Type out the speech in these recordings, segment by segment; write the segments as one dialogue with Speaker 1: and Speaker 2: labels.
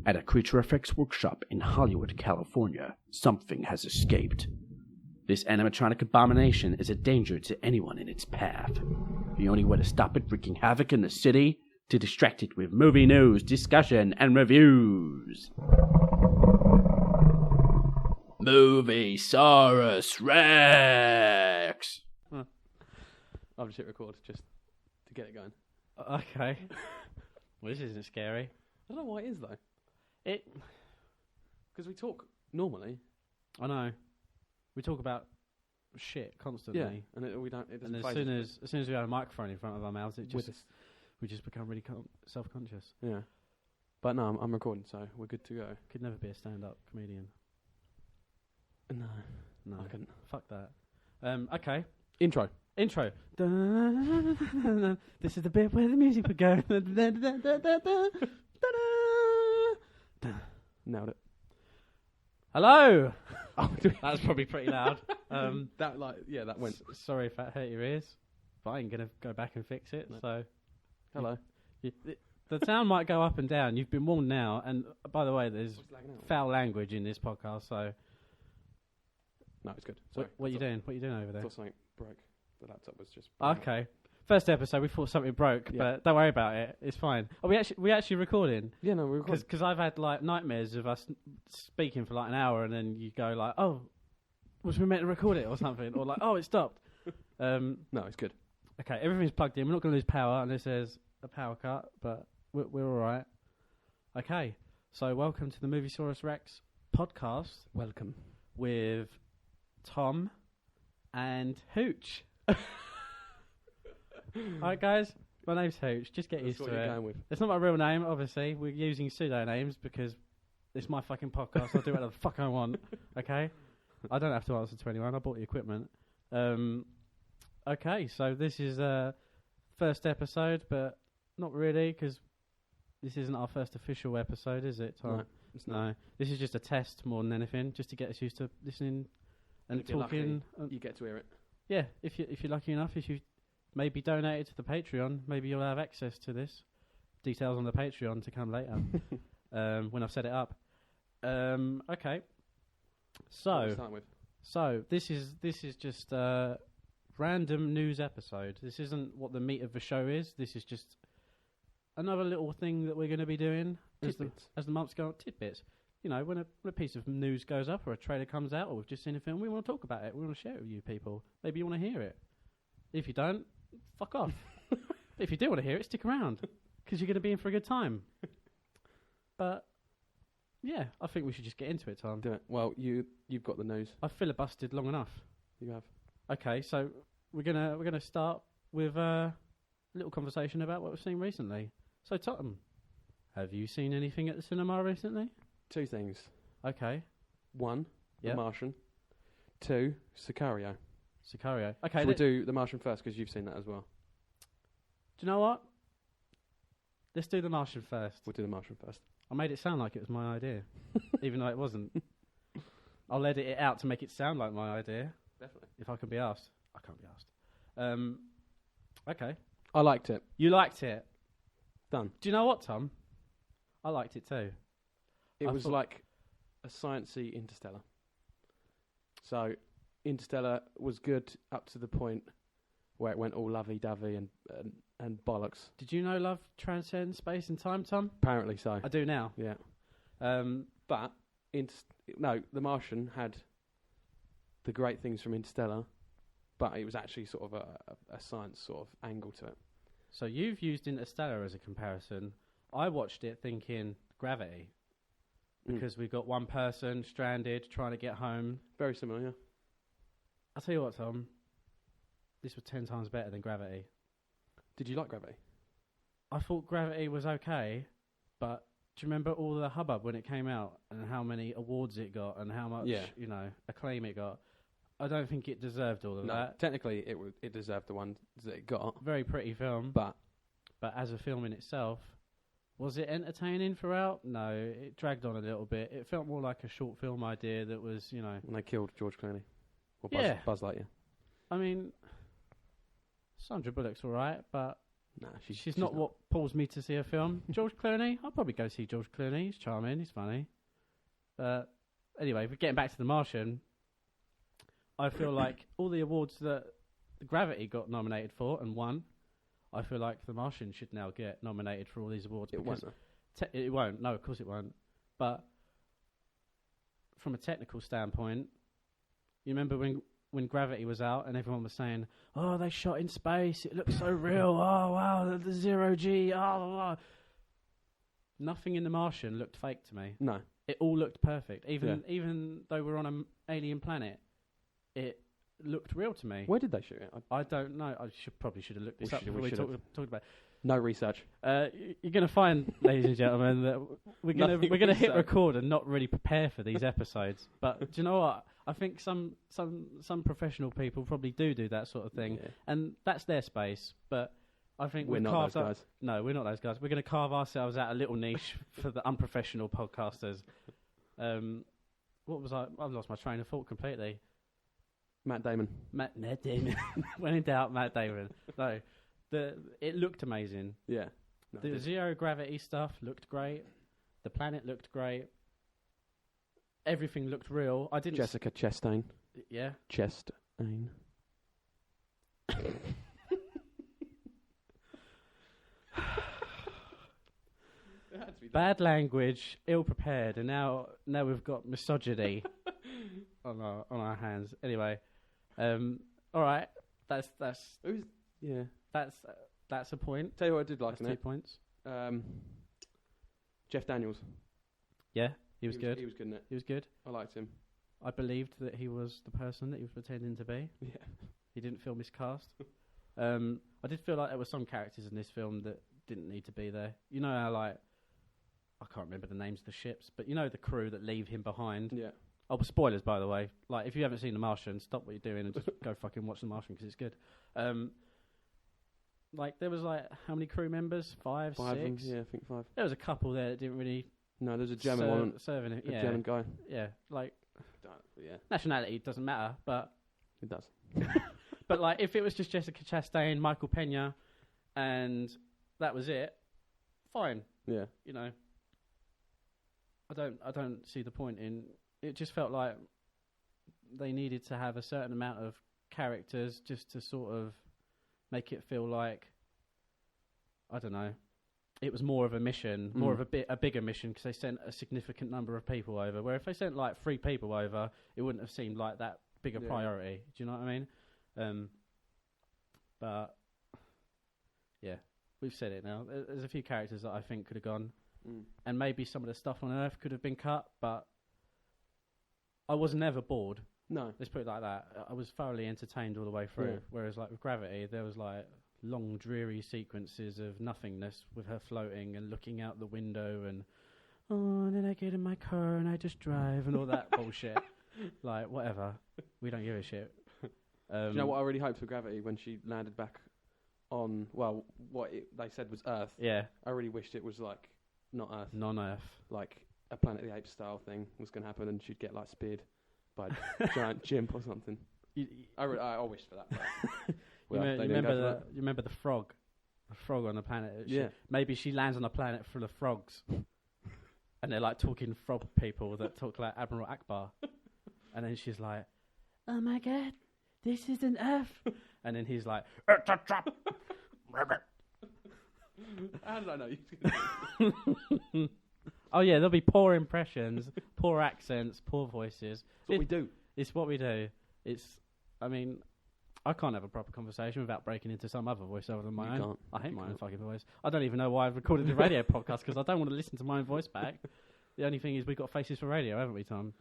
Speaker 1: At a creature effects workshop in Hollywood, California, something has escaped. This animatronic abomination is a danger to anyone in its path. The only way to stop it wreaking havoc in the city, to distract it with movie news, discussion, and reviews. Moviesaurus Rex!
Speaker 2: I've just hit record just to get it going.
Speaker 3: Okay. Well, this isn't scary.
Speaker 2: I don't know why it is though. Because we talk normally.
Speaker 3: I know. We talk about shit constantly.
Speaker 2: Yeah, and we don't. It doesn't.
Speaker 3: And as soon as we have a microphone in front of our mouths, we just become really self-conscious.
Speaker 2: Yeah. But no, I'm recording, so we're good to go.
Speaker 3: Could never be a stand-up comedian.
Speaker 2: No,
Speaker 3: I
Speaker 2: couldn't.
Speaker 3: Fuck that. Okay.
Speaker 2: Intro.
Speaker 3: This is the bit where the music would go.
Speaker 2: Nailed it.
Speaker 3: Hello. That's probably pretty loud.
Speaker 2: That went.
Speaker 3: Sorry if that hurt your ears, but I'm gonna go back and fix it. No. So,
Speaker 2: hello.
Speaker 3: The sound might go up and down. You've been warned now. And by the way, there's foul language in this podcast. So,
Speaker 2: no, it's good. Sorry.
Speaker 3: What are you doing? What are you doing over there?
Speaker 2: I thought something broke. The laptop was just
Speaker 3: okay. First episode, we thought something broke, but don't worry about it. It's fine. Oh, we actually recording.
Speaker 2: Yeah, no, we're recording.
Speaker 3: Because I've had like nightmares of us speaking for like an hour, and then you go like, "Oh, was we meant to record it or something?" Or like, "Oh, it stopped."
Speaker 2: No, it's good.
Speaker 3: Okay, everything's plugged in. We're not going to lose power unless there's a power cut, but we're all right. Okay, so welcome to the Moviesaurus Rex Podcast.
Speaker 2: Welcome
Speaker 3: with Tom and Hooch. Alright guys, my name's Hooch, just get used to it.
Speaker 2: Going with.
Speaker 3: It's not my real name, obviously. We're using pseudo-names because it's my fucking podcast. I'll do whatever the fuck I want, okay? I don't have to answer to anyone. I bought the equipment. Okay, so this is first episode, but not really because this isn't our first official episode, is it, Tom?
Speaker 2: No, it's not.
Speaker 3: No, this is just a test more than anything, just to get us used to listening and talking.
Speaker 2: You get to hear it.
Speaker 3: Yeah, if you're lucky enough, if you maybe donate it to the Patreon, maybe you'll have access to this. Details on the Patreon to come later when I've set it up. Okay. So this is just a random news episode. This isn't what the meat of the show is. This is just another little thing that we're going to be doing as the months go on. Tidbits. You know, when a piece of news goes up or a trailer comes out or we've just seen a film, we want to talk about it. We want to share it with you people. Maybe you want to hear it. If you don't, fuck off. If you do want to hear it, stick around because you're going to be in for a good time. But yeah, I think we should just get into it, Tom.
Speaker 2: Do it. Well, you've got the news.
Speaker 3: I've filibustered long enough.
Speaker 2: You have.
Speaker 3: Okay, so we're gonna start with a little conversation about what we've seen recently. So Tom, have you seen anything at the cinema recently?
Speaker 2: 2 things.
Speaker 3: Okay.
Speaker 2: 1, The Martian. 2, Sicario.
Speaker 3: Okay.
Speaker 2: Should we do The Martian first because you've seen that as well?
Speaker 3: Do you know what? Let's do The Martian first.
Speaker 2: We'll do The Martian first.
Speaker 3: I made it sound like it was my idea, even though it wasn't. I'll edit it out to make it sound like my idea.
Speaker 2: Definitely.
Speaker 3: If I can be asked. I can't be asked. Okay.
Speaker 2: I liked it.
Speaker 3: You liked it?
Speaker 2: Done.
Speaker 3: Do you know what, Tom? I liked it too.
Speaker 2: It was like a sciencey Interstellar. So, Interstellar was good up to the point where it went all lovey-dovey and bollocks.
Speaker 3: Did you know love transcends space and time, Tom?
Speaker 2: Apparently so.
Speaker 3: I do now.
Speaker 2: Yeah. But The Martian had the great things from Interstellar, but it was actually sort of a science sort of angle to it.
Speaker 3: So you've used Interstellar as a comparison. I watched it thinking Gravity. Because we've got one person stranded trying to get home.
Speaker 2: Very similar, yeah.
Speaker 3: I'll tell you what, Tom. This was 10 times better than Gravity.
Speaker 2: Did you like Gravity?
Speaker 3: I thought Gravity was okay, but do you remember all the hubbub when it came out and how many awards it got and how much, acclaim it got? I don't think it deserved all of that.
Speaker 2: Technically, it deserved the ones that it got.
Speaker 3: Very pretty film.
Speaker 2: But
Speaker 3: as a film in itself, was it entertaining throughout? No, it dragged on a little bit. It felt more like a short film idea that was, When
Speaker 2: they killed George Clooney. Or Buzz Lightyear.
Speaker 3: I mean, Sandra Bullock's alright, but
Speaker 2: Nah,
Speaker 3: she's not what pulls me to see a film. George Clooney, I'll probably go see George Clooney. He's charming, he's funny. But anyway, we're getting back to The Martian. I feel like all the awards that Gravity got nominated for and won, I feel like The Martian should now get nominated for all these awards.
Speaker 2: It won't.
Speaker 3: It won't. No, of course it won't. But from a technical standpoint, you remember when Gravity was out and everyone was saying, "Oh, they shot in space. It looks so real. Oh, wow, the zero G. Oh." Nothing in The Martian looked fake to me.
Speaker 2: No,
Speaker 3: it all looked perfect. Even though we're on an alien planet, it looked real to me.
Speaker 2: Where did they shoot it?
Speaker 3: I don't know. I probably should have looked this up before we talked about it.
Speaker 2: No research.
Speaker 3: You're going to find, ladies and gentlemen, that we're going to hit record and not really prepare for these episodes. But do you know what? I think some professional people probably do that sort of thing, and that's their space. But I think
Speaker 2: we're not those guys.
Speaker 3: No, we're not those guys. We're going to carve ourselves out a little niche for the unprofessional podcasters. What was I? I've lost my train of thought completely.
Speaker 2: Matt Damon.
Speaker 3: Matt Damon. When in doubt, Matt Damon. No. It looked amazing.
Speaker 2: Yeah.
Speaker 3: No, the zero gravity stuff looked great. The planet looked great. Everything looked real. I didn't.
Speaker 2: Jessica Chastain.
Speaker 3: Yeah.
Speaker 2: Chastain.
Speaker 3: Bad language, ill prepared, and now we've got misogyny on our hands. Anyway, all right. That's That's a point.
Speaker 2: Tell you what I did like in
Speaker 3: 2
Speaker 2: it.
Speaker 3: points.
Speaker 2: Jeff Daniels.
Speaker 3: Yeah, he was good.
Speaker 2: He was good in it.
Speaker 3: He was good.
Speaker 2: I liked him.
Speaker 3: I believed that he was the person that he was pretending to be.
Speaker 2: Yeah.
Speaker 3: He didn't feel miscast. I did feel like there were some characters in this film that didn't need to be there. You know how, like, I can't remember the names of the ships, but you know the crew that leave him behind?
Speaker 2: Yeah.
Speaker 3: Oh, spoilers, by the way. Like, if you haven't seen The Martian, stop what you're doing and just go fucking watch The Martian because it's good. Like, there was, like, how many crew members? 5, 6?
Speaker 2: Yeah, I think 5.
Speaker 3: There was a couple there that didn't really...
Speaker 2: No, there's a German one.
Speaker 3: Serving it, yeah.
Speaker 2: A German guy.
Speaker 3: Yeah, like...
Speaker 2: Yeah.
Speaker 3: Nationality doesn't matter, but...
Speaker 2: It does.
Speaker 3: But, like, if it was just Jessica Chastain, Michael Pena, and that was it, fine.
Speaker 2: Yeah.
Speaker 3: You know, I don't see the point in... It just felt like they needed to have a certain amount of characters just to sort of make it feel like, I don't know, it was more of a mission, more of a bigger mission, because they sent a significant number of people over. Where if they sent like 3 people over, it wouldn't have seemed like that big a priority. Do you know what I mean? But yeah, we've said it now. There's a few characters that I think could have gone, and maybe some of the stuff on Earth could have been cut, but I was never bored.
Speaker 2: No.
Speaker 3: Let's put it like that. I was thoroughly entertained all the way through. Yeah. Whereas, like, with Gravity, there was, like, long, dreary sequences of nothingness with her floating and looking out the window and, oh, and then I get in my car and I just drive and all that bullshit. Like, whatever. We don't give a shit.
Speaker 2: Do you know what I really hoped for Gravity when she landed back on, well, they said was Earth? Yeah. I really wished it was, like, not Earth.
Speaker 3: Non-Earth.
Speaker 2: Like, a Planet of the Apes style thing was going to happen and she'd get, like, speared by a giant chimp or something. I wished for that.
Speaker 3: Well, you remember the frog? The frog on the planet? Maybe she lands on a planet full of frogs. And they're like talking frog people that talk like Admiral Akbar. And then she's like, oh my god, this is an Earth. And then he's like, it's a trap.
Speaker 2: How did I know?
Speaker 3: Oh yeah, there'll be poor impressions, poor accents, poor voices.
Speaker 2: It's what we do.
Speaker 3: It's what we do. I mean, I can't have a proper conversation without breaking into some other voice other than my own.
Speaker 2: Can't.
Speaker 3: I hate my own fucking voice. I don't even know why I've recorded a radio podcast because I don't want to listen to my own voice back. The only thing is we've got faces for radio, haven't we, Tom?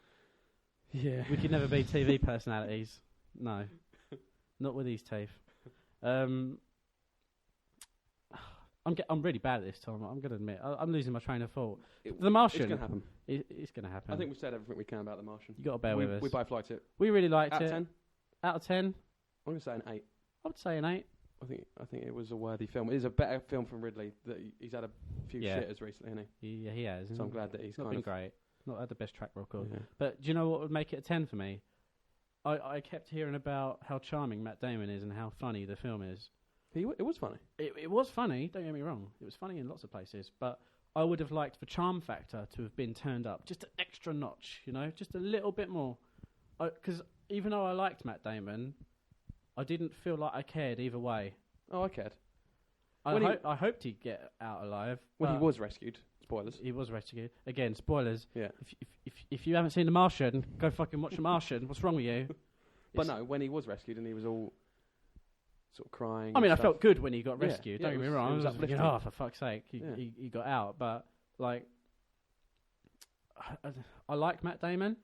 Speaker 2: Yeah.
Speaker 3: We could never be TV personalities. No. Not with these teeth. I'm really bad at this, Tom. I'm going to admit. I'm losing my train of thought. The Martian.
Speaker 2: It's going to happen.
Speaker 3: It's going to happen.
Speaker 2: I think we've said everything we can about The Martian.
Speaker 3: You got to bear with us.
Speaker 2: We both liked it.
Speaker 3: We really liked it.
Speaker 2: Out of 10?
Speaker 3: Out of 10?
Speaker 2: I'm going to say an 8.
Speaker 3: I would say an 8.
Speaker 2: I think it was a worthy film. It is a better film from Ridley. He's had a few shitters recently, hasn't he?
Speaker 3: Yeah, he has.
Speaker 2: So I'm glad that he's
Speaker 3: not been great. Not had the best track record.
Speaker 2: Yeah.
Speaker 3: But do you know what would make it a 10 for me? I kept hearing about how charming Matt Damon is and how funny the film is.
Speaker 2: It was funny.
Speaker 3: It was funny, don't get me wrong. It was funny in lots of places, but I would have liked the charm factor to have been turned up just an extra notch, just a little bit more. Because even though I liked Matt Damon, I didn't feel like I cared either way.
Speaker 2: Oh, I cared.
Speaker 3: I hoped he'd get out alive.
Speaker 2: When he was rescued. Spoilers.
Speaker 3: He was rescued. Again, spoilers.
Speaker 2: Yeah.
Speaker 3: If you haven't seen The Martian, go fucking watch The Martian. What's wrong with you?
Speaker 2: But no, when he was rescued and he was all sort of crying.
Speaker 3: I mean, I felt good when he got rescued.
Speaker 2: Yeah,
Speaker 3: don't get me wrong.
Speaker 2: It was
Speaker 3: thinking,
Speaker 2: uplifting.
Speaker 3: for fuck's sake, he got out. But like, I like Matt Damon.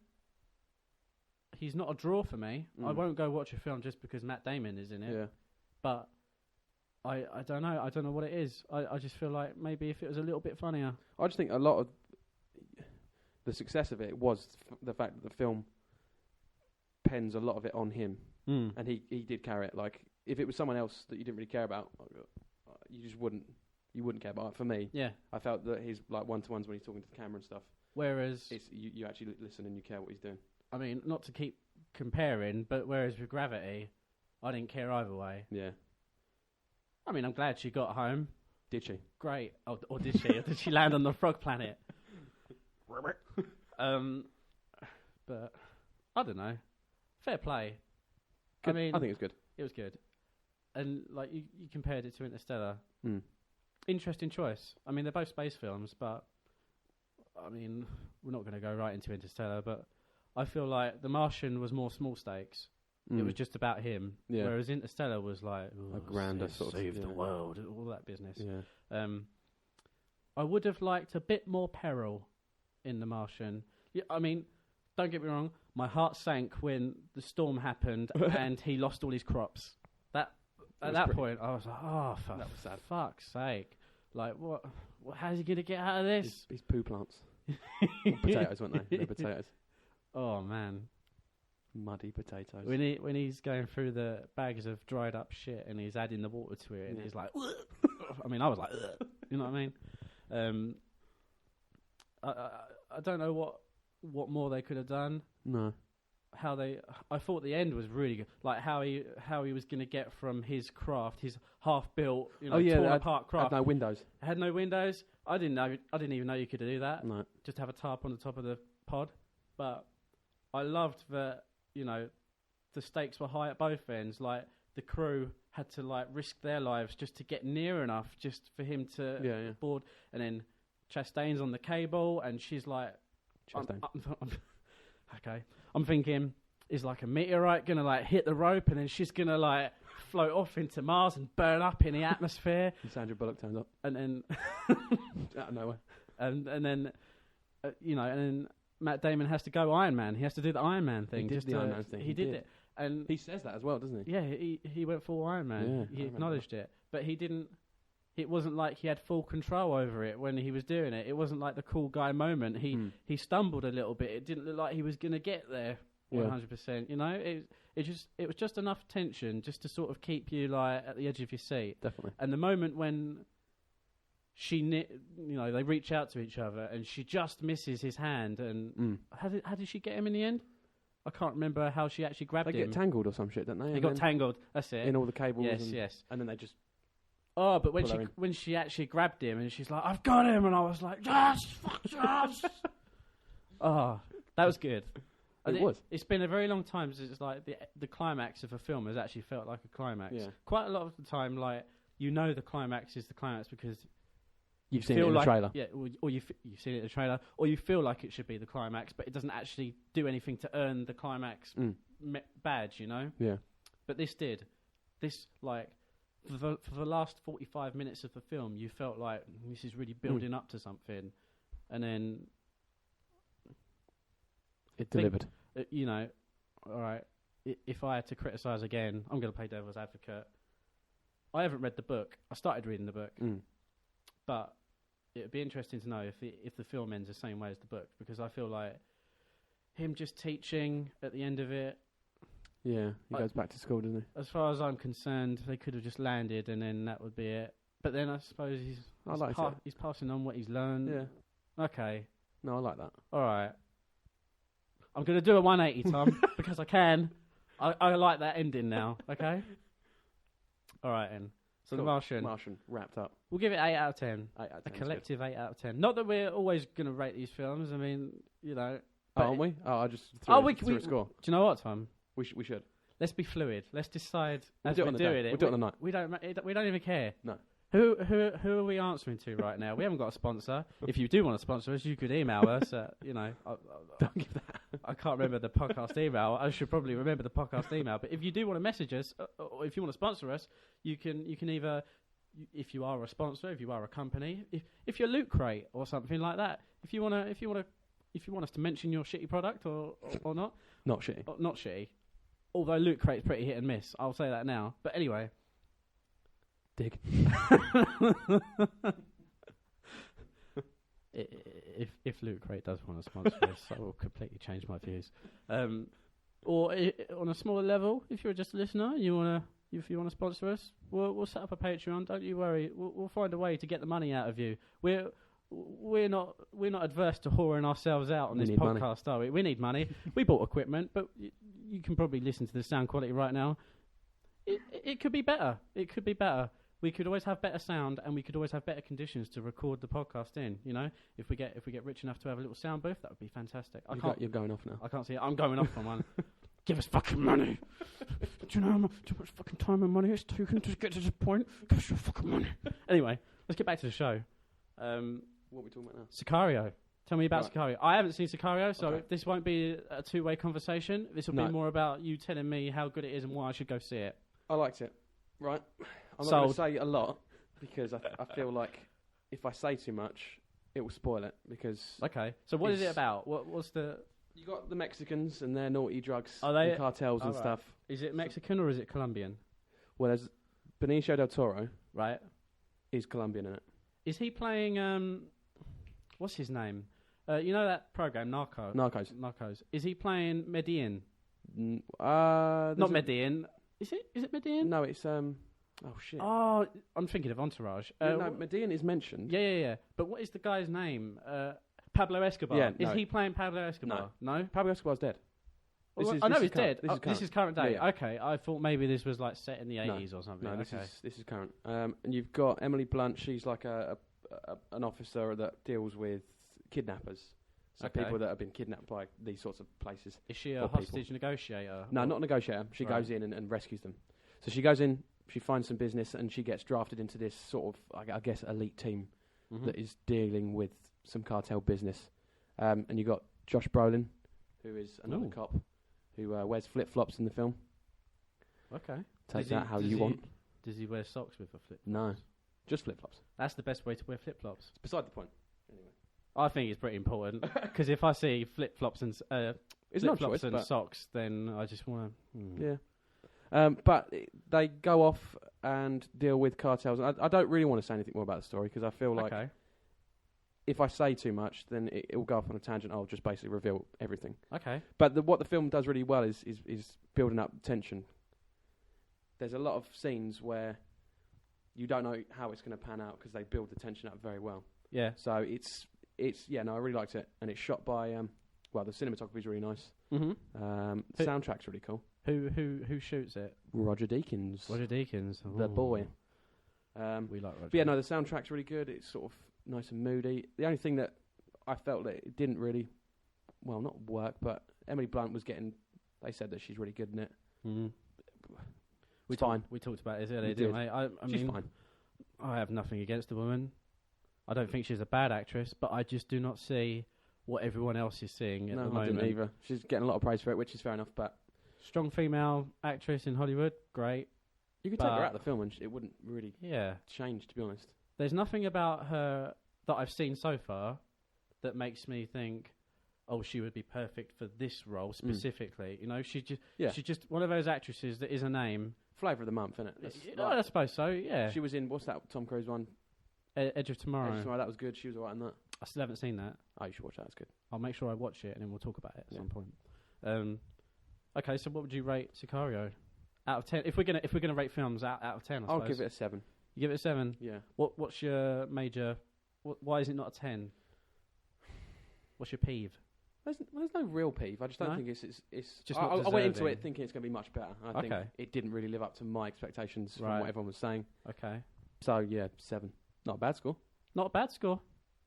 Speaker 3: He's not a draw for me. I won't go watch a film just because Matt Damon is in it.
Speaker 2: Yeah.
Speaker 3: But I don't know. I don't know what it is. I just feel like maybe if it was a little bit funnier.
Speaker 2: I just think a lot of the success of it was the fact that the film pens a lot of it on him. And he did carry it. Like, if it was someone else that you didn't really care about, you just wouldn't care about it. For me, I felt that his like one-to-ones when he's talking to the camera and stuff.
Speaker 3: Whereas
Speaker 2: it's you actually listen and you care what he's doing.
Speaker 3: I mean, not to keep comparing, but whereas with Gravity, I didn't care either way.
Speaker 2: Yeah.
Speaker 3: I mean, I'm glad she got home.
Speaker 2: Did she?
Speaker 3: Great. Oh, or did she? Or did she land on the frog planet? But I don't know. Fair play.
Speaker 2: Good.
Speaker 3: I mean,
Speaker 2: I think it's good.
Speaker 3: It was good. And like you compared it to Interstellar. Interesting choice. I mean, they're both space films, but I mean, we're not going to go right into Interstellar, but I feel like The Martian was more small stakes. It was just about him, whereas Interstellar was like
Speaker 2: a grander sort of
Speaker 3: save the world, all that business.
Speaker 2: Yeah.
Speaker 3: I would have liked a bit more peril in The Martian. Yeah, I mean, don't get me wrong, my heart sank when the storm happened and he lost all his crops. At that point, I was like, oh, for fuck's sake! Like, what? How's he gonna get out of this?
Speaker 2: His poo plants. Potatoes, weren't they? They're potatoes.
Speaker 3: Oh man.
Speaker 2: Muddy potatoes.
Speaker 3: When he's going through the bags of dried up shit and he's adding the water to it and he's like, I mean, I was like, you know what I mean? I don't know what more they could have done.
Speaker 2: No.
Speaker 3: I thought the end was really good. Like how he was going to get from his craft, his half built, torn apart craft.
Speaker 2: Had no windows.
Speaker 3: Had no windows. I didn't even know you could do that.
Speaker 2: No.
Speaker 3: Just have a tarp on the top of the pod. But I loved that. The stakes were high at both ends. Like the crew had to like risk their lives just to get near enough, just for him to board. And then Chastain's on the cable, and she's like, okay. I'm thinking, is like a meteorite gonna like hit the rope, and then she's gonna like float off into Mars and burn up in the atmosphere.
Speaker 2: And Sandra Bullock turns up,
Speaker 3: and then
Speaker 2: out of nowhere,
Speaker 3: and then and then Matt Damon has to go Iron Man. He has to do the Iron Man thing.
Speaker 2: He did the Iron Man thing.
Speaker 3: He did it, and
Speaker 2: he says that as well, doesn't he?
Speaker 3: Yeah, he went full Iron Man. Yeah, he acknowledged it, but he didn't. It wasn't like he had full control over it when he was doing it. It wasn't like the cool guy moment. He stumbled a little bit. It didn't look like he was going to get there 100%. It was just enough tension just to sort of keep you like at the edge of your seat.
Speaker 2: Definitely.
Speaker 3: And the moment when they reach out to each other and she just misses his hand, and how did she get him in the end? I can't remember how she actually grabbed him.
Speaker 2: They get tangled or some shit, don't they?
Speaker 3: They got tangled. That's it.
Speaker 2: In all the cables.
Speaker 3: Yes.
Speaker 2: And then they just.
Speaker 3: Oh, but when she actually grabbed him and she's like, "I've got him," and I was like, "Yes, fuck yes!" Oh, that was good.
Speaker 2: It was.
Speaker 3: It's been a very long time since it's like the climax of a film has actually felt like a climax.
Speaker 2: Yeah.
Speaker 3: Quite a lot of the time, like the climax is the climax because
Speaker 2: you've seen it in the trailer.
Speaker 3: Yeah, or you've seen it in the trailer, or you feel like it should be the climax, but it doesn't actually do anything to earn the climax badge.
Speaker 2: Yeah.
Speaker 3: But this did. This like. For the last 45 minutes of the film, you felt like this is really building up to something, and then
Speaker 2: it delivered.
Speaker 3: All right. If I had to criticise again, I'm going to play devil's advocate. I haven't read the book. I started reading the book, but it would be interesting to know if the film ends the same way as the book, because I feel like him just teaching at the end of it.
Speaker 2: Yeah, he goes back to school, doesn't he?
Speaker 3: As far as I'm concerned, they could have just landed and then that would be it. But then I suppose he's passing on what he's learned.
Speaker 2: Yeah.
Speaker 3: Okay.
Speaker 2: No, I like that.
Speaker 3: All right. I'm going to do a 180, Tom, because I can. I like that ending now, okay? All right, then. So The Martian.
Speaker 2: Martian wrapped up.
Speaker 3: We'll give it 8 out of 10.
Speaker 2: 8 out of 10.
Speaker 3: A collective 8 out of 10. Not that we're always going to rate these films. I mean, you know.
Speaker 2: Aren't we? I just threw a score.
Speaker 3: Do you know what, Tom?
Speaker 2: We should.
Speaker 3: Let's be fluid. Let's decide
Speaker 2: We'll
Speaker 3: as
Speaker 2: do it
Speaker 3: we're
Speaker 2: on the
Speaker 3: doing
Speaker 2: day.
Speaker 3: it.
Speaker 2: We'll do it on the night.
Speaker 3: We don't even care.
Speaker 2: No.
Speaker 3: Who are we answering to right now? We haven't got a sponsor. If you do want to sponsor us, you could email us at,
Speaker 2: Don't give that.
Speaker 3: I can't remember the podcast email. I should probably remember the podcast email. But if you do want to message us, or if you want to sponsor us, you can either, if you are a sponsor, if you are a company, if you're Loot Crate or something like that, if you want us to mention your shitty product or not.
Speaker 2: Not shitty.
Speaker 3: Not shitty. Although Loot Crate's pretty hit and miss. I'll say that now. But anyway.
Speaker 2: Dig.
Speaker 3: If Loot Crate does want to sponsor us, I will completely change my views. Or on a smaller level, if you're just a listener, if you want to sponsor us, we'll set up a Patreon. Don't you worry. We'll find a way to get the money out of you. We're not adverse to whoring ourselves out on this podcast, are we? We need money. We bought equipment, but you can probably listen to the sound quality right now. It could be better. It could be better. We could always have better sound, and we could always have better conditions to record the podcast in. You know, if we get rich enough to have a little sound booth, that would be fantastic.
Speaker 2: You're going off now.
Speaker 3: I can't see it. I'm going off on one. Give us fucking money. Do you know how much fucking time and money it's taken to get to this point? Give us your fucking money. Anyway, let's get back to the show.
Speaker 2: What are we talking about now?
Speaker 3: Sicario. Tell me about Sicario. I haven't seen Sicario, so
Speaker 2: okay.
Speaker 3: This won't be a two-way conversation. This will be more about you telling me how good it is and why I should go see it.
Speaker 2: I liked it. Right. I'm not going to say a lot because I feel like if I say too much, it will spoil it. Because
Speaker 3: okay. So what is it about? What's the?
Speaker 2: You got the Mexicans and their naughty drugs,
Speaker 3: Are they
Speaker 2: and cartels and stuff.
Speaker 3: Is it Mexican or is it Colombian?
Speaker 2: Well, there's Benicio del Toro.
Speaker 3: Right.
Speaker 2: He's Colombian in it.
Speaker 3: Is he playing? What's his name? You know that program Narcos. Is he playing Medellin? Not Medellin. Is it Medellin?
Speaker 2: No, it's oh shit.
Speaker 3: Oh, I'm thinking of Entourage.
Speaker 2: No, Medellin is mentioned.
Speaker 3: Yeah. But what is the guy's name? Pablo Escobar.
Speaker 2: Yeah,
Speaker 3: is he playing Pablo Escobar? No.
Speaker 2: Pablo Escobar's dead.
Speaker 3: I know he's dead. This is current day.
Speaker 2: Yeah.
Speaker 3: Okay, I thought maybe this was like set in the 80s or something.
Speaker 2: No, this is current. And you've got Emily Blunt. She's like an officer that deals with kidnappers. So people that have been kidnapped by these sorts of places.
Speaker 3: Is she a hostage negotiator?
Speaker 2: No, not a negotiator. She goes in and rescues them. So she goes in, she finds some business, and she gets drafted into this sort of, I guess, elite team that is dealing with some cartel business. And you got Josh Brolin, who is another cop, who wears flip-flops in the film.
Speaker 3: Okay.
Speaker 2: Take that how you want.
Speaker 3: Does he wear socks with a flip-flops?
Speaker 2: No, just flip-flops.
Speaker 3: That's the best way to wear flip-flops.
Speaker 2: It's beside the point. Anyway.
Speaker 3: I think it's pretty important because if I see flip-flops and socks, then I just want to.
Speaker 2: Yeah, but they go off and deal with cartels. I don't really want to say anything more about the story because I feel like if I say too much, then it will go off on a tangent. I'll just basically reveal everything.
Speaker 3: Okay.
Speaker 2: But what the film does really well is building up tension. There's a lot of scenes where you don't know how it's going to pan out because they build the tension up very well.
Speaker 3: Yeah.
Speaker 2: So I really liked it, and it's shot by the cinematography is really nice.
Speaker 3: Mm-hmm.
Speaker 2: Soundtrack's really cool.
Speaker 3: Who shoots it?
Speaker 2: Roger Deakins.
Speaker 3: Oh.
Speaker 2: The boy.
Speaker 3: We like Roger.
Speaker 2: But yeah, no, the soundtrack's really good. It's sort of nice and moody. The only thing that I felt that it didn't really, not work, but Emily Blunt was getting. They said that she's really good in it.
Speaker 3: Mm-hmm.
Speaker 2: It's fine.
Speaker 3: We talked about it earlier, didn't we? I
Speaker 2: she's
Speaker 3: mean,
Speaker 2: fine.
Speaker 3: I have nothing against the woman. I don't think she's a bad actress, but I just do not see what everyone else is seeing at the moment.
Speaker 2: I didn't either. She's getting a lot of praise for it, which is fair enough. But
Speaker 3: strong female actress in Hollywood, great.
Speaker 2: You could take her out of the film and it wouldn't really change, to be honest.
Speaker 3: There's nothing about her that I've seen so far that makes me think, oh, she would be perfect for this role specifically. You know, she's just one of those actresses that is a name.
Speaker 2: Flavour of the month, isn't it?
Speaker 3: I suppose so, yeah.
Speaker 2: She was in, what's that Tom Cruise one?
Speaker 3: Edge of Tomorrow.
Speaker 2: That was good. She was alright in that.
Speaker 3: I still haven't seen that.
Speaker 2: Oh, you should watch that. It's good.
Speaker 3: I'll make sure I watch it and then we'll talk about it at some point. Okay, so what would you rate Sicario out of 10? If we're gonna rate films out of 10,
Speaker 2: I'll give it a 7.
Speaker 3: You give it a 7?
Speaker 2: Yeah.
Speaker 3: What's your major? Why is it not a 10? What's your peeve?
Speaker 2: There's no real peeve. I just don't
Speaker 3: No?
Speaker 2: think it's
Speaker 3: Just
Speaker 2: I
Speaker 3: not
Speaker 2: went into
Speaker 3: deserving.
Speaker 2: it thinking it's going to be much better. I think
Speaker 3: Okay.
Speaker 2: it didn't really live up to my expectations from
Speaker 3: Right.
Speaker 2: what everyone was saying.
Speaker 3: Okay.
Speaker 2: So yeah, 7. Not a bad score.
Speaker 3: Not a bad score.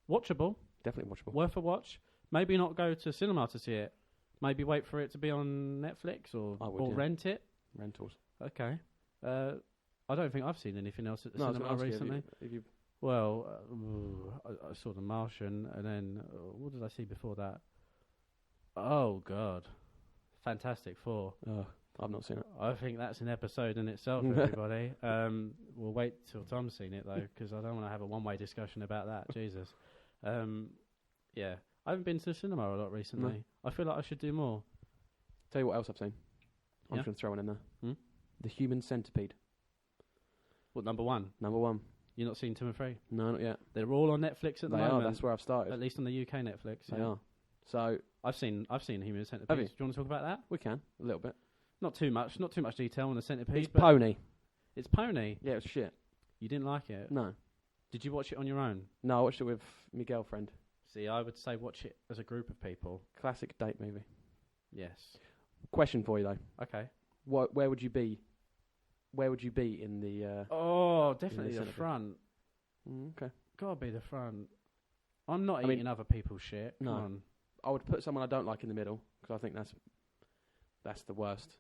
Speaker 3: Watchable.
Speaker 2: Definitely watchable.
Speaker 3: Worth a watch. Maybe not go to cinema to see it. Maybe wait for it to be on Netflix or rent it.
Speaker 2: Rentals.
Speaker 3: Okay. I don't think I've seen anything else at the
Speaker 2: No, I was
Speaker 3: cinema
Speaker 2: gonna ask you,
Speaker 3: recently.
Speaker 2: Have you
Speaker 3: Well, I saw The Martian, and then what did I see before that? Oh God, Fantastic Four.
Speaker 2: I've not seen it.
Speaker 3: I think that's an episode in itself, everybody. We'll wait till Tom's seen it though, because I don't want to have a one-way discussion about that. Jesus. Yeah, I haven't been to the cinema a lot recently.
Speaker 2: No.
Speaker 3: I feel like I should do more.
Speaker 2: Tell you what else I've seen. I'm
Speaker 3: Yeah?
Speaker 2: just going to throw one in there.
Speaker 3: Hmm?
Speaker 2: The Human Centipede.
Speaker 3: What, number 1?
Speaker 2: Number 1.
Speaker 3: You're not seeing 2 and 3?
Speaker 2: No, not yet.
Speaker 3: They're all on Netflix at the
Speaker 2: They
Speaker 3: moment.
Speaker 2: are. That's where I've started.
Speaker 3: At least on the UK Netflix.
Speaker 2: They
Speaker 3: yeah.
Speaker 2: are. So
Speaker 3: I've seen Human Centipede.
Speaker 2: Have you?
Speaker 3: Do you want to talk about that?
Speaker 2: we can a little bit.
Speaker 3: Not too much detail on the Centipede.
Speaker 2: It's
Speaker 3: but
Speaker 2: Pony.
Speaker 3: It's Pony.
Speaker 2: Yeah, it's shit.
Speaker 3: You didn't like it?
Speaker 2: No.
Speaker 3: Did you watch it on your own?
Speaker 2: No, I watched it with my girlfriend.
Speaker 3: See, I would say watch it as a group of people.
Speaker 2: Classic date movie.
Speaker 3: Yes.
Speaker 2: Question for you though.
Speaker 3: Okay.
Speaker 2: Where would you be? Where would you be in the?
Speaker 3: Oh, definitely the
Speaker 2: Centipede.
Speaker 3: front.
Speaker 2: Okay.
Speaker 3: Gotta be the front. I'm not
Speaker 2: I mean-
Speaker 3: eating other people's shit. Come
Speaker 2: No.
Speaker 3: on.
Speaker 2: I would put someone I don't like in the middle because I think that's the worst.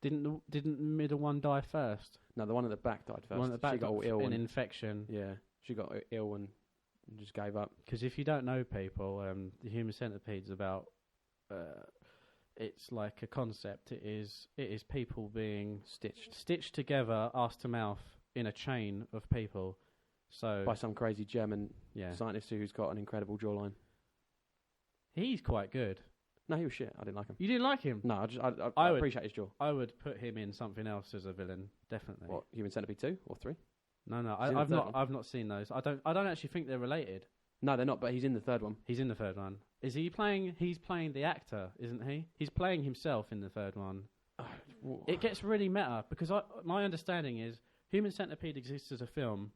Speaker 3: Didn't the middle one die first?
Speaker 2: No, the one at the back died first.
Speaker 3: The one at the back
Speaker 2: she got all ill.
Speaker 3: an
Speaker 2: And,
Speaker 3: infection.
Speaker 2: yeah, she got ill and just gave up.
Speaker 3: Because if you don't know people, the Human Centipede's about. It's like a concept. It is people being stitched together, arse to mouth, in a chain of people. So
Speaker 2: By some crazy German
Speaker 3: yeah,
Speaker 2: scientist who's got an incredible jawline.
Speaker 3: he's quite good.
Speaker 2: No, he was shit. I didn't like him.
Speaker 3: You didn't like him?
Speaker 2: No, I
Speaker 3: I would-
Speaker 2: appreciate his jaw.
Speaker 3: I would put him in something else as a villain, definitely.
Speaker 2: What, Human Centipede 2 or 3?
Speaker 3: No,
Speaker 2: He's in the
Speaker 3: I've
Speaker 2: third
Speaker 3: not.
Speaker 2: one.
Speaker 3: I've not seen those. I don't actually think they're related.
Speaker 2: No, they're not, but he's in the third one.
Speaker 3: He's in the third one. Is he playing? He's playing the actor, isn't he? He's playing himself in the third one. It gets really meta because my understanding is Human Centipede exists as a film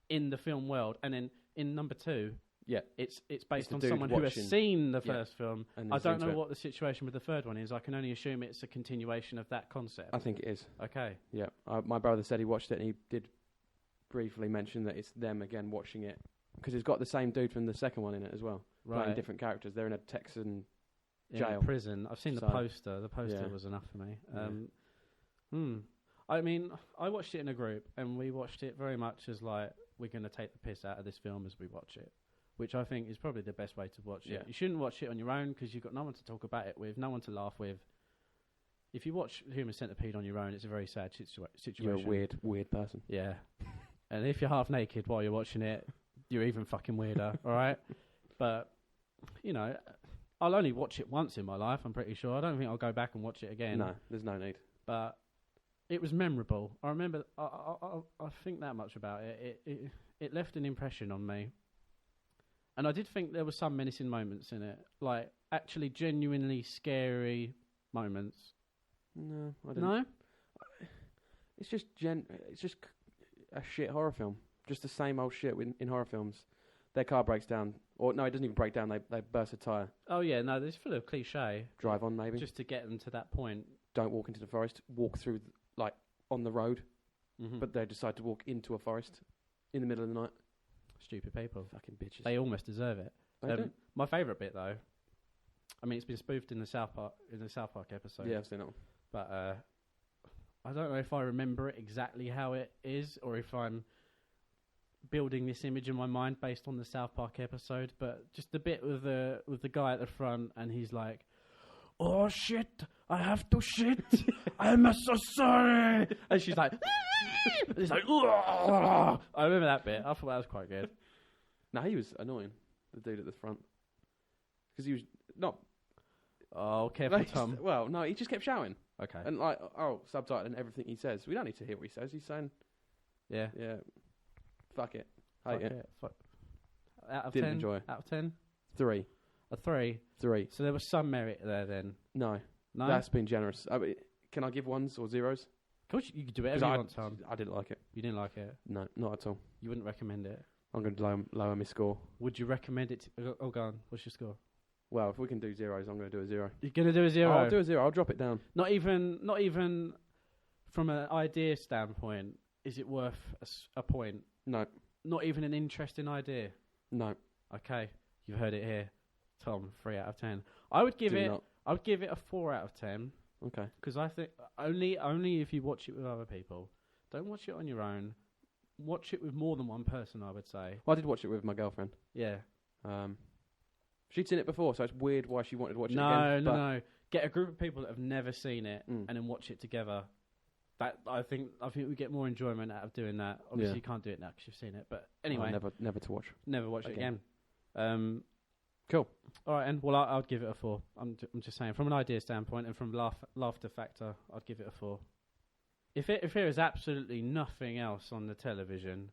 Speaker 3: in the film world, and then in number 2,
Speaker 2: Yeah.
Speaker 3: it's based
Speaker 2: the
Speaker 3: on
Speaker 2: dude
Speaker 3: someone who has
Speaker 2: watching-
Speaker 3: seen the
Speaker 2: yeah,
Speaker 3: first film.
Speaker 2: and
Speaker 3: I
Speaker 2: is
Speaker 3: don't
Speaker 2: into
Speaker 3: know
Speaker 2: it.
Speaker 3: what the situation with the third one is. I can only assume it's a continuation of that concept.
Speaker 2: I think it is.
Speaker 3: Okay.
Speaker 2: Yeah. My brother said he watched it and he did briefly mention that it's them again watching it because it's got the same dude from the second one in it as well. Playing
Speaker 3: Right.
Speaker 2: different characters. They're in a Texan
Speaker 3: In
Speaker 2: jail.
Speaker 3: prison. I've seen the
Speaker 2: So,
Speaker 3: poster. The poster
Speaker 2: yeah.
Speaker 3: was enough for me.
Speaker 2: Yeah.
Speaker 3: I mean, I watched it in a group, and we watched it very much as like we're going to take the piss out of this film as we watch it, which I think is probably the best way to watch
Speaker 2: Yeah.
Speaker 3: it. You shouldn't watch it on your own because you've got no one to talk about it with, no one to laugh with. If you watch Human Centipede on your own, it's a very sad situation.
Speaker 2: You're a weird person.
Speaker 3: Yeah. And if you're half naked while you're watching it, you're even fucking weirder, all right? But, you know, I'll only watch it once in my life, I'm pretty sure. I don't think I'll go back and watch it again.
Speaker 2: No, there's no need.
Speaker 3: But it was memorable. I remember, I think that much about it. It left an impression on me. And I did think there were some menacing moments in it, like actually genuinely scary moments.
Speaker 2: No, I don't.
Speaker 3: No?
Speaker 2: It's just a shit horror film. Just the same old shit in horror films. Their car breaks down, or no, it doesn't even break down. They burst a tire.
Speaker 3: Oh yeah, no, it's full of cliche.
Speaker 2: Drive on, maybe.
Speaker 3: Just to get them to that point.
Speaker 2: Don't walk into the forest. Walk through, like, on the road.
Speaker 3: Mm-hmm.
Speaker 2: But they decide to walk into a forest in the middle of the night.
Speaker 3: Stupid people.
Speaker 2: Fucking bitches.
Speaker 3: They almost deserve it.
Speaker 2: They do.
Speaker 3: My favourite bit, though, I mean, it's been spoofed in the South Park episode.
Speaker 2: Yeah, I've seen that one.
Speaker 3: But I don't know if I remember it exactly how it is, or if I'm building this image in my mind based on the South Park episode. But just the bit with the guy at the front, and he's like, "Oh shit, I have to shit. I'm so sorry." And she's like, he's like, "Ugh." I remember that bit. I thought that was quite good.
Speaker 2: No, he was annoying. The dude at the front, because he was not.
Speaker 3: Oh, careful, Tom.
Speaker 2: Well, no, he just kept shouting.
Speaker 3: Okay.
Speaker 2: And like, subtitle and everything he says. We don't need to hear what he says. He's saying,
Speaker 3: Yeah.
Speaker 2: fuck it.
Speaker 3: Fuck
Speaker 2: Hate it.
Speaker 3: it. Fuck. Out of
Speaker 2: Didn't
Speaker 3: 10?
Speaker 2: enjoy it.
Speaker 3: Out of 10?
Speaker 2: 3.
Speaker 3: A 3.
Speaker 2: 3.
Speaker 3: So there was some merit there then.
Speaker 2: No.
Speaker 3: No?
Speaker 2: That's been generous. I mean, can I give ones or zeros?
Speaker 3: Of course you could do whatever
Speaker 2: 'Cause
Speaker 3: you want, Tom.
Speaker 2: I didn't like it.
Speaker 3: You didn't like it.
Speaker 2: No, not at all.
Speaker 3: You wouldn't recommend it.
Speaker 2: I'm going to lower my score.
Speaker 3: Would you recommend it? Oh, go on. What's your score?
Speaker 2: Well, if we can do zeros, I'm going to do a 0.
Speaker 3: You're going to do a 0?
Speaker 2: I'll do a 0. I'll drop it down.
Speaker 3: Not even from an idea standpoint, is it worth a point?
Speaker 2: No.
Speaker 3: Not even an interesting idea?
Speaker 2: No.
Speaker 3: Okay, you've heard it here. Tom, 3 out of 10. I would give it a 4 out of 10.
Speaker 2: Okay.
Speaker 3: Because I think only if you watch it with other people. Don't watch it on your own. Watch it with more than one person, I would say.
Speaker 2: Well, I did watch it with my girlfriend.
Speaker 3: Yeah.
Speaker 2: She'd seen it before, so it's weird why she wanted to watch it again.
Speaker 3: No. Get a group of people that have never seen it and then watch it together. That I think we get more enjoyment out of doing that. Obviously, you can't do it now because you've seen it. But anyway,
Speaker 2: never to watch.
Speaker 3: Never watch it again.
Speaker 2: Cool.
Speaker 3: All right, and well, I'd give it a 4. I'm just saying, from an idea standpoint and from laughter factor, I'd give it a 4. If there is absolutely nothing else on the television,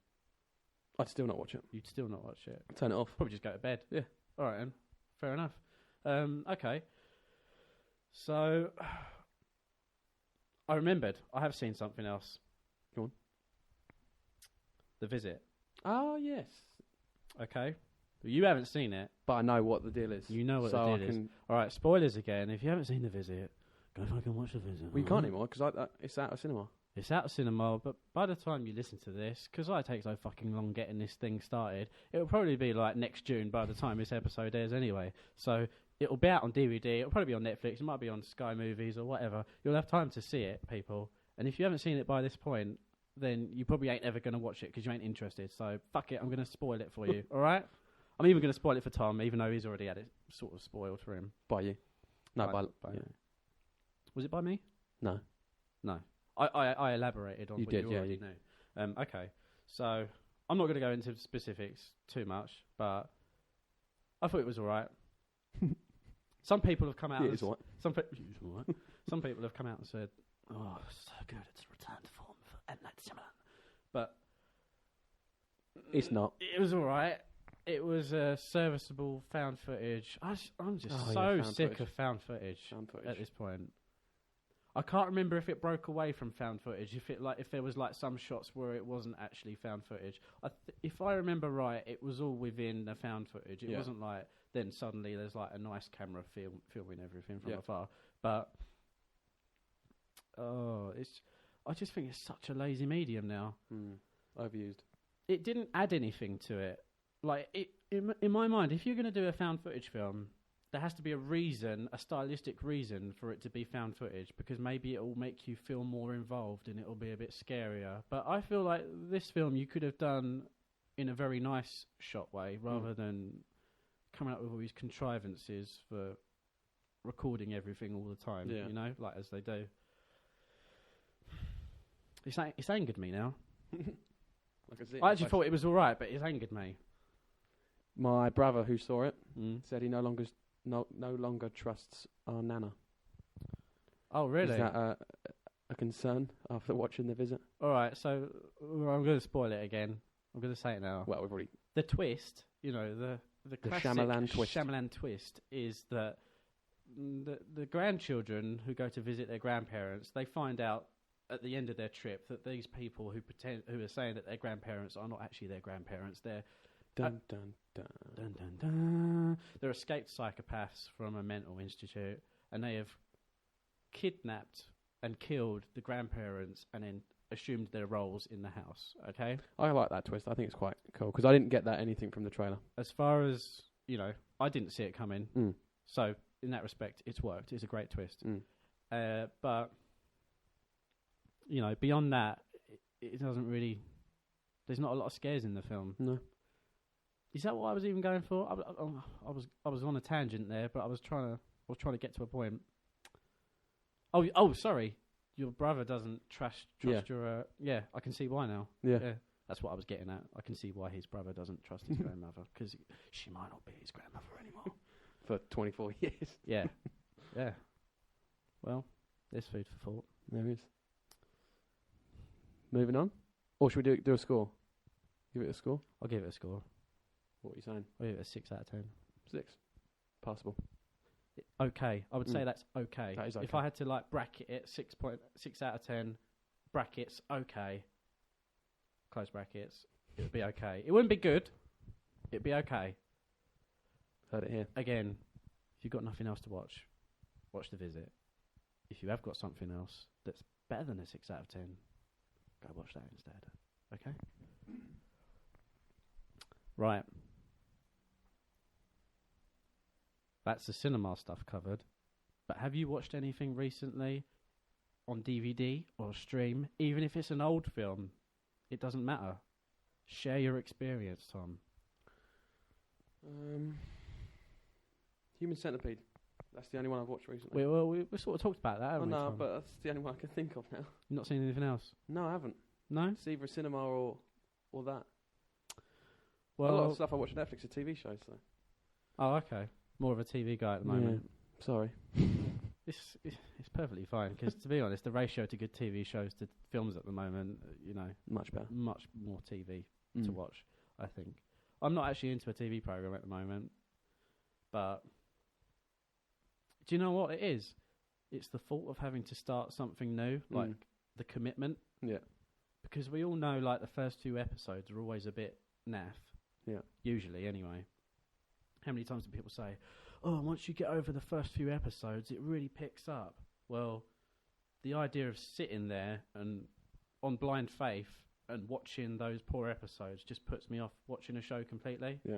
Speaker 2: I'd still not watch it.
Speaker 3: You'd still not watch it.
Speaker 2: Turn it off.
Speaker 3: Probably just go to bed.
Speaker 2: Yeah.
Speaker 3: All right, then. Fair enough. Okay. So, I remembered. I have seen something else.
Speaker 2: Go on.
Speaker 3: The Visit.
Speaker 2: Oh, yes.
Speaker 3: Okay. You haven't seen it.
Speaker 2: But I know what the deal is.
Speaker 3: You know what the deal is. All right, spoilers again. If you haven't seen The Visit, go fucking watch The Visit.
Speaker 2: Well, you can't anymore because it's out of cinema.
Speaker 3: It's out of cinema, but by the time you listen to this, because it takes so fucking long getting this thing started, it will probably be like next June by the time this episode airs anyway. So it'll be out on DVD. It'll probably be on Netflix. It might be on Sky Movies or whatever. You'll have time to see it, people. And if you haven't seen it by this point, then you probably ain't ever going to watch it because you ain't interested. So fuck it, I'm going to spoil it for you, all right? I'm even going to spoil it for Tom, even though he's already had it sort of spoiled for him.
Speaker 2: By you? No, by
Speaker 3: yeah. Was it by me?
Speaker 2: No.
Speaker 3: I elaborated on
Speaker 2: you
Speaker 3: what
Speaker 2: did,
Speaker 3: you already knew. Okay, so I'm not going to go into specifics too much, but I thought it was all right. Some people have come out.
Speaker 2: It is all right.
Speaker 3: Some people have come out and said, "Oh, so good, it's a return to form for M. Night Shyamalan." But
Speaker 2: it's not.
Speaker 3: It was all right. It was serviceable found footage. I'm just sick of found footage at this point. I can't remember if it broke away from found footage. If there was like some shots where it wasn't actually found footage. If I remember right, it was all within the found footage. It wasn't like then suddenly there's like a nice camera filming everything from afar. But I just think it's such a lazy medium now.
Speaker 2: Overused.
Speaker 3: It didn't add anything to it. Like in my mind, if you're going to do a found footage film, there has to be a stylistic reason for it to be found footage, because maybe it will make you feel more involved and it will be a bit scarier. But I feel like this film you could have done in a very nice shot way rather than coming up with all these contrivances for recording everything all the time, you know, like as they do. It's angered me now. I actually thought it was all right, but it's angered me.
Speaker 2: My brother, who saw it, said he no longer trusts our Nana.
Speaker 3: Oh, really?
Speaker 2: Is that a concern after watching The Visit?
Speaker 3: All right, so I'm going to spoil it again. I'm going to say it now.
Speaker 2: Well, we've already...
Speaker 3: The twist, you know, the classic Shyamalan twist is that the grandchildren who go to visit their grandparents, they find out at the end of their trip that these people who are saying that their grandparents are not actually their grandparents. They're
Speaker 2: dun, dun, dun.
Speaker 3: Dun, dun, dun. They're escaped psychopaths from a mental institute, and they have kidnapped and killed the grandparents and then assumed their roles in the house. Okay,
Speaker 2: I like that twist. I think it's quite cool because I didn't get that anything from the trailer.
Speaker 3: As far as you know, I didn't see it coming. So in that respect, it's worked. It's a great twist. But you know, beyond that, it doesn't really. There's not a lot of scares in the film.
Speaker 2: No.
Speaker 3: Is that what I was even going for? I was on a tangent there, but I was trying to get to a point. Oh, sorry. Your brother doesn't trust your. Yeah, I can see why now.
Speaker 2: Yeah,
Speaker 3: that's what I was getting at. I can see why his brother doesn't trust his grandmother, because she might not be his grandmother anymore
Speaker 2: for 24 years.
Speaker 3: Yeah. Well, there's food for thought.
Speaker 2: There is. Moving on, or should we do a score? Give it a score.
Speaker 3: I'll give it a score.
Speaker 2: What are you saying?
Speaker 3: I'll give it a 6 out of 10.
Speaker 2: 6. Passable.
Speaker 3: Okay. I would say that's okay.
Speaker 2: That is okay.
Speaker 3: If I had to like bracket it, 6 out of 10, brackets, okay. Close brackets, it would be okay. It wouldn't be good. It'd be okay.
Speaker 2: Heard it here.
Speaker 3: Again, If you've got nothing else to watch, watch The Visit. If you have got something else that's better than a 6 out of 10, go watch that instead. Okay? Right. That's the cinema stuff covered. But have you watched anything recently on DVD or stream? Even if it's an old film, it doesn't matter. Share your experience, Tom.
Speaker 2: Human Centipede. That's the only one I've watched recently.
Speaker 3: We sort of talked about that, haven't we, Tom?
Speaker 2: But that's the only one I can think of now.
Speaker 3: You've not seen anything else?
Speaker 2: No, I haven't.
Speaker 3: No?
Speaker 2: It's either cinema or that.
Speaker 3: Well,
Speaker 2: a lot of stuff I watch on Netflix are TV shows, so.
Speaker 3: Oh, okay. More of a TV guy at the moment.
Speaker 2: Yeah. Sorry.
Speaker 3: It's perfectly fine, because to be honest, the ratio to good TV shows to films at the moment,
Speaker 2: much better.
Speaker 3: Much more TV to watch, I think. I'm not actually into a TV program at the moment, but do you know what it is? It's the fault of having to start something new, like the commitment.
Speaker 2: Yeah.
Speaker 3: Because we all know, like, the first few episodes are always a bit naff.
Speaker 2: Yeah.
Speaker 3: Usually, anyway. How many times do people say, oh, once you get over the first few episodes, it really picks up? Well, the idea of sitting there and on blind faith and watching those poor episodes just puts me off watching a show completely.
Speaker 2: Yeah.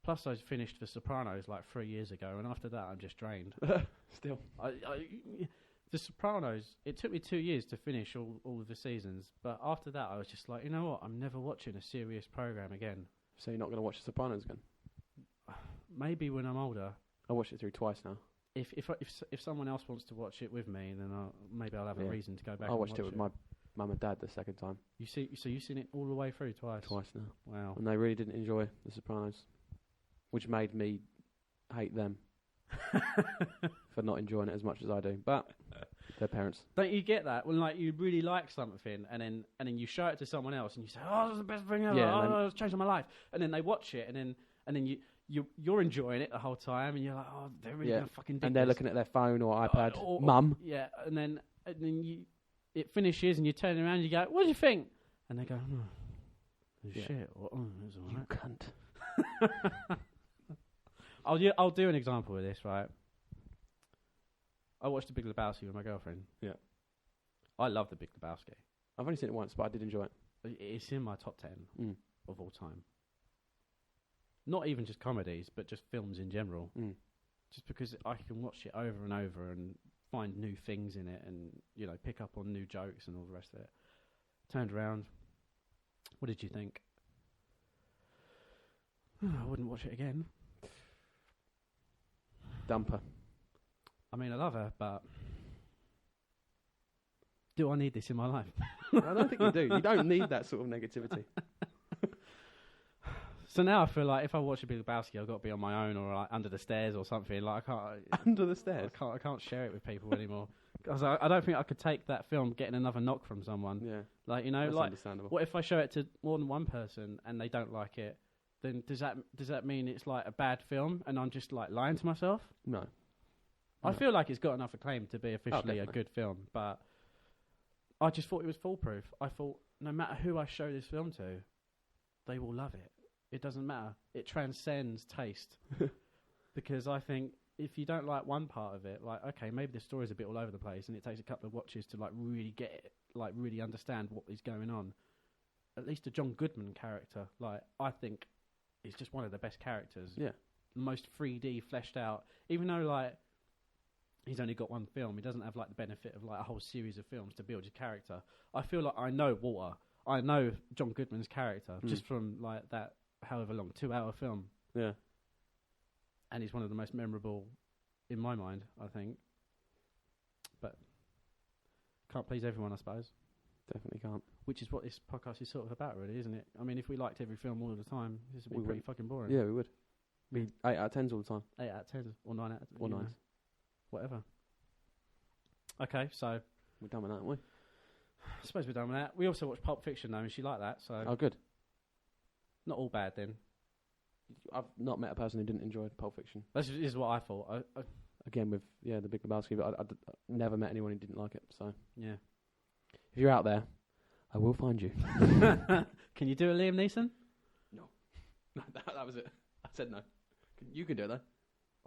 Speaker 3: Plus, I finished The Sopranos like 3 years ago, and after that, I'm just drained.
Speaker 2: Still.
Speaker 3: The Sopranos, it took me 2 years to finish all of the seasons, but after that, I was just like, you know what? I'm never watching a serious program again.
Speaker 2: So you're not going to watch The Sopranos again?
Speaker 3: Maybe when I'm older.
Speaker 2: I watched it through twice now.
Speaker 3: If someone else wants to watch it with me, then maybe I'll have a reason to go back.
Speaker 2: I
Speaker 3: and
Speaker 2: watched
Speaker 3: watch
Speaker 2: it with my mum and dad the second time.
Speaker 3: So you've seen it all the way through twice?
Speaker 2: Twice now.
Speaker 3: Wow.
Speaker 2: And they really didn't enjoy The Sopranos, which made me hate them for not enjoying it as much as I do. But their parents.
Speaker 3: Don't you get that when, like, you really like something and then you show it to someone else and you say, "Oh, this is the best thing ever! Yeah, it's changed my life." And then they watch it and then you're enjoying it the whole time and you're like, "Oh, they're really gonna fucking."
Speaker 2: And they're looking at their phone or iPad. Mum.
Speaker 3: Yeah, and then it finishes and you turn around and you go, "What do you think?" And they go, "Shit, oh, it's all right."
Speaker 2: You cunt.
Speaker 3: I'll do an example of this, right? I watched The Big Lebowski with my girlfriend.
Speaker 2: Yeah.
Speaker 3: I love The Big Lebowski.
Speaker 2: I've only seen it once, but I did enjoy it.
Speaker 3: It's in my top 10 of all time. Not even just comedies, but just films in general. Just because I can watch it over and over and find new things in it and, pick up on new jokes and all the rest of it. Turned around. What did you think? I wouldn't watch it again.
Speaker 2: Dumper.
Speaker 3: I mean, I love her, but do I need this in my life?
Speaker 2: I don't think you do. You don't need that sort of negativity.
Speaker 3: So now I feel like if I watch a Big Lebowski, I've got to be on my own or like under the stairs or something. Like I can't
Speaker 2: under the stairs.
Speaker 3: I can't share it with people anymore. Because I don't think I could take that film getting another knock from someone.
Speaker 2: Yeah,
Speaker 3: like
Speaker 2: that's understandable.
Speaker 3: What if I show it to more than one person and they don't like it? Then does that mean it's like a bad film and I'm just like lying to myself?
Speaker 2: No.
Speaker 3: I feel like it's got enough acclaim to be officially a good film, but I just thought it was foolproof. I thought no matter who I show this film to, they will love it. It doesn't matter. It transcends taste. Because I think if you don't like one part of it, like, okay, maybe the story's a bit all over the place and it takes a couple of watches to like really get it, like really understand what is going on. At least the John Goodman character, like, I think is just one of the best characters.
Speaker 2: Yeah.
Speaker 3: The most 3D fleshed out. Even though like he's only got one film, he doesn't have like the benefit of like a whole series of films to build his character. I feel like I know Walter. I know John Goodman's character just from like that however long 2-hour film.
Speaker 2: Yeah.
Speaker 3: And he's one of the most memorable in my mind, I think. But can't please everyone, I suppose.
Speaker 2: Definitely can't.
Speaker 3: Which is what this podcast is sort of about, really, isn't it? I mean, if we liked every film all the time, this would be pretty fucking boring.
Speaker 2: Yeah, we would. Be 8 out of 10s all the time.
Speaker 3: 8 out of 10s or 9 out of 10.
Speaker 2: Or 9s.
Speaker 3: Whatever. Okay, so
Speaker 2: we're done with that, aren't we?
Speaker 3: I suppose we're done with that. We also watched Pulp Fiction, though, and she liked that. So
Speaker 2: oh, good.
Speaker 3: Not all bad, then.
Speaker 2: I've not met a person who didn't enjoy Pulp Fiction.
Speaker 3: This is what I thought.
Speaker 2: Again, with The Big Lebowski, but I never met anyone who didn't like it. So
Speaker 3: yeah,
Speaker 2: if you're out there, I will find you.
Speaker 3: Can you do a Liam Neeson?
Speaker 2: No, that was it. I said no. You can do it though.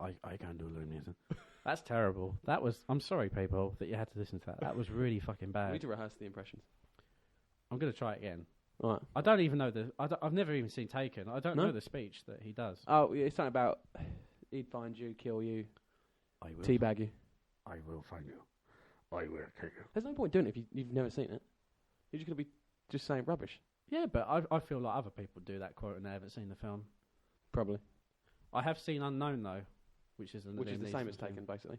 Speaker 3: I can't do Liam Neeson. That's terrible. I'm sorry, people, that you had to listen to that. That was really fucking
Speaker 2: We
Speaker 3: bad.
Speaker 2: need to rehearse the impressions.
Speaker 3: I'm going to try it again.
Speaker 2: Right.
Speaker 3: I don't even know I've never even seen Taken. I don't know the speech that he does.
Speaker 2: Oh, yeah, it's something about he'd find you, kill you, teabag you.
Speaker 1: I will find you. I will take you.
Speaker 2: There's no point doing it if you've never seen it. You're just going to be just saying rubbish.
Speaker 3: Yeah, but I feel like other people do that quote and they haven't seen the film.
Speaker 2: Probably.
Speaker 3: I have seen Unknown, though, which is
Speaker 2: the same as Taken, basically.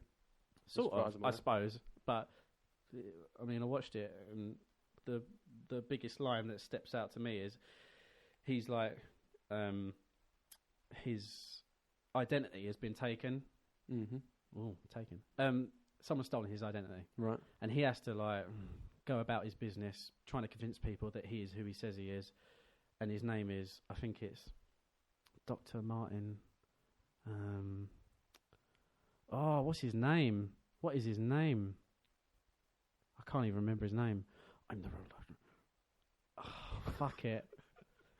Speaker 3: Sort of, I suppose. But, I mean, I watched it, and the biggest line that steps out to me is he's like, his identity has been taken.
Speaker 2: Mm-hmm.
Speaker 3: Oh, taken. Someone's stolen his identity.
Speaker 2: Right.
Speaker 3: And he has to, like, go about his business, trying to convince people that he is who he says he is. And his name is, I think it's Dr. Martin. What's his name? What is his name? I can't even remember his name. I'm the real doctor. Oh, fuck it.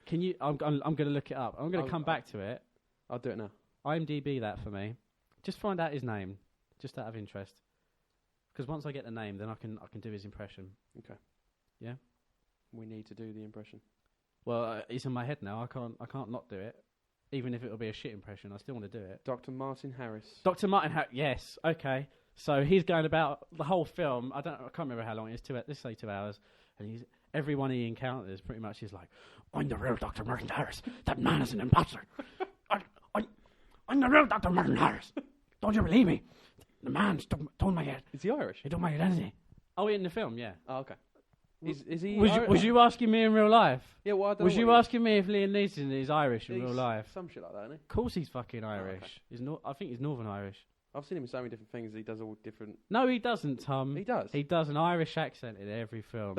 Speaker 3: Can you? I'm going to look it up. I'm going to come back to it.
Speaker 2: I'll do it now.
Speaker 3: IMDb that for me. Just find out his name, just out of interest. Because once I get the name, then I can do his impression.
Speaker 2: Okay.
Speaker 3: Yeah.
Speaker 2: We need to do the impression.
Speaker 3: Well, it's in my head now. I can't not do it. Even if it'll be a shit impression, I still want to do it.
Speaker 2: Dr. Martin Harris.
Speaker 3: Dr. Martin Harris. Yes. Okay. So he's going about the whole film. I can't remember how long it is. Let's say 2 hours. And everyone he encounters pretty much is like, I'm the real Dr. Martin Harris. That man is an imposter. I'm the real Dr. Martin Harris. Don't you believe me? The man told my head.
Speaker 2: Is he Irish?
Speaker 3: He told my identity. Oh, in the film, yeah.
Speaker 2: Oh, okay. Is he?
Speaker 3: Was you asking me in real life?
Speaker 2: Yeah, well, I don't
Speaker 3: Was
Speaker 2: know
Speaker 3: you asking me if Liam Neeson is Irish in
Speaker 2: he's
Speaker 3: real life?
Speaker 2: Some shit like that, isn't he?
Speaker 3: Of course he's fucking Irish.
Speaker 2: Okay.
Speaker 3: I think he's Northern Irish.
Speaker 2: I've seen him in so many different things. He does all different.
Speaker 3: No, he doesn't, Tom.
Speaker 2: He does.
Speaker 3: He does an Irish accent in every film.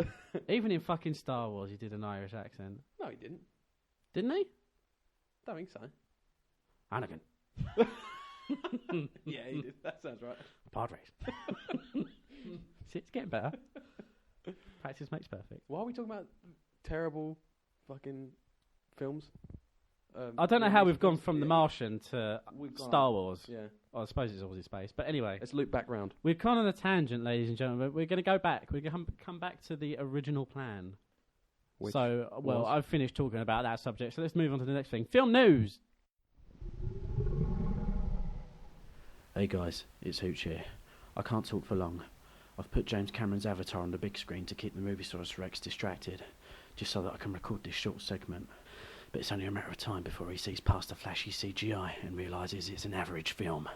Speaker 3: Even in fucking Star Wars, he did an Irish accent.
Speaker 2: No, he didn't.
Speaker 3: Didn't he?
Speaker 2: Don't think so.
Speaker 3: Anakin.
Speaker 2: Yeah, he did. That sounds right.
Speaker 3: Padres. See, it's getting better. Practice makes perfect.
Speaker 2: Why are we talking about terrible fucking films?
Speaker 3: I don't know how we've gone from The Martian to Star Wars.
Speaker 2: Yeah.
Speaker 3: Well, I suppose it's always in space. But anyway.
Speaker 2: Let's loop back round.
Speaker 3: We've gone on a tangent, ladies and gentlemen. We're going to go back. We're going to come back to the original plan. I've finished talking about that subject, so let's move on to the next thing. Film news!
Speaker 1: Hey guys, it's Hooch here. I can't talk for long. I've put James Cameron's Avatar on the big screen to keep the Moviesaurus Rex distracted, just so that I can record this short segment. But it's only a matter of time before he sees past the flashy CGI and realises it's an average film.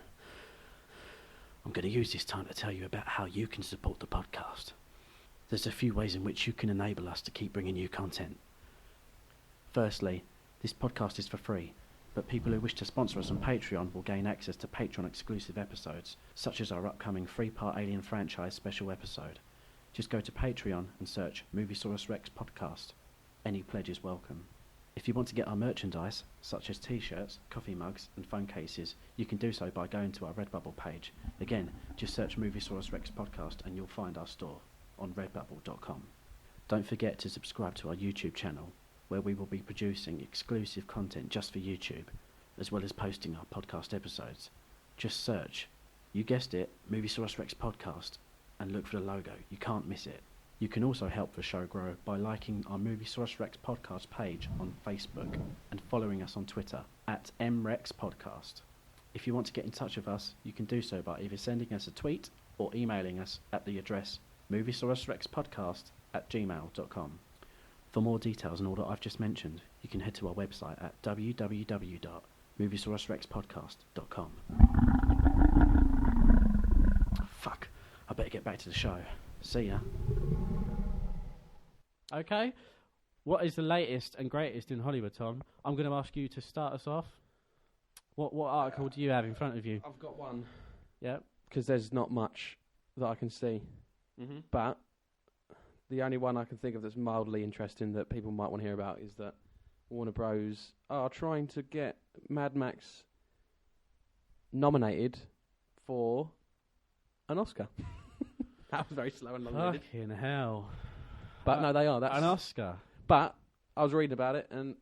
Speaker 1: I'm going to use this time to tell you about how you can support the podcast. There's a few ways in which you can enable us to keep bringing you content. Firstly, this podcast is for free, but people who wish to sponsor us on Patreon will gain access to Patreon exclusive episodes, such as our upcoming 3-part Alien franchise special episode. Just go to Patreon and search Moviesaurus Rex Podcast. Any pledge is welcome. If you want to get our merchandise, such as t-shirts, coffee mugs and phone cases, you can do so by going to our Redbubble page. Again, just search Moviesaurus Rex Podcast and you'll find our store on redbubble.com. Don't forget to subscribe to our YouTube channel, where we will be producing exclusive content just for YouTube, as well as posting our podcast episodes. Just search, you guessed it, Moviesaurus Rex Podcast, and look for the logo. You can't miss it. You can also help the show grow by liking our Moviesaurus Rex Podcast page on Facebook and following us on Twitter at MRexPodcast. If you want to get in touch with us, you can do so by either sending us a tweet or emailing us at the address moviesaurusrexpodcast@gmail.com. For more details on all that I've just mentioned, you can head to our website at www.moviesaurusrexpodcast.com. Fuck, I better get back to the show. See ya.
Speaker 3: Okay. What is the latest and greatest in Hollywood, Tom? I'm going to ask you to start us off. What article do you have in front of you?
Speaker 2: I've got one.
Speaker 3: Yeah.
Speaker 2: Because there's not much that I can see.
Speaker 3: Mm-hmm.
Speaker 2: But the only one I can think of that's mildly interesting that people might want to hear about is that Warner Bros. Are trying to get Mad Max nominated for an Oscar. That was very slow and long-winded.
Speaker 3: Fucking hell.
Speaker 2: But no, they are. That's
Speaker 3: an Oscar.
Speaker 2: But I was reading about it, and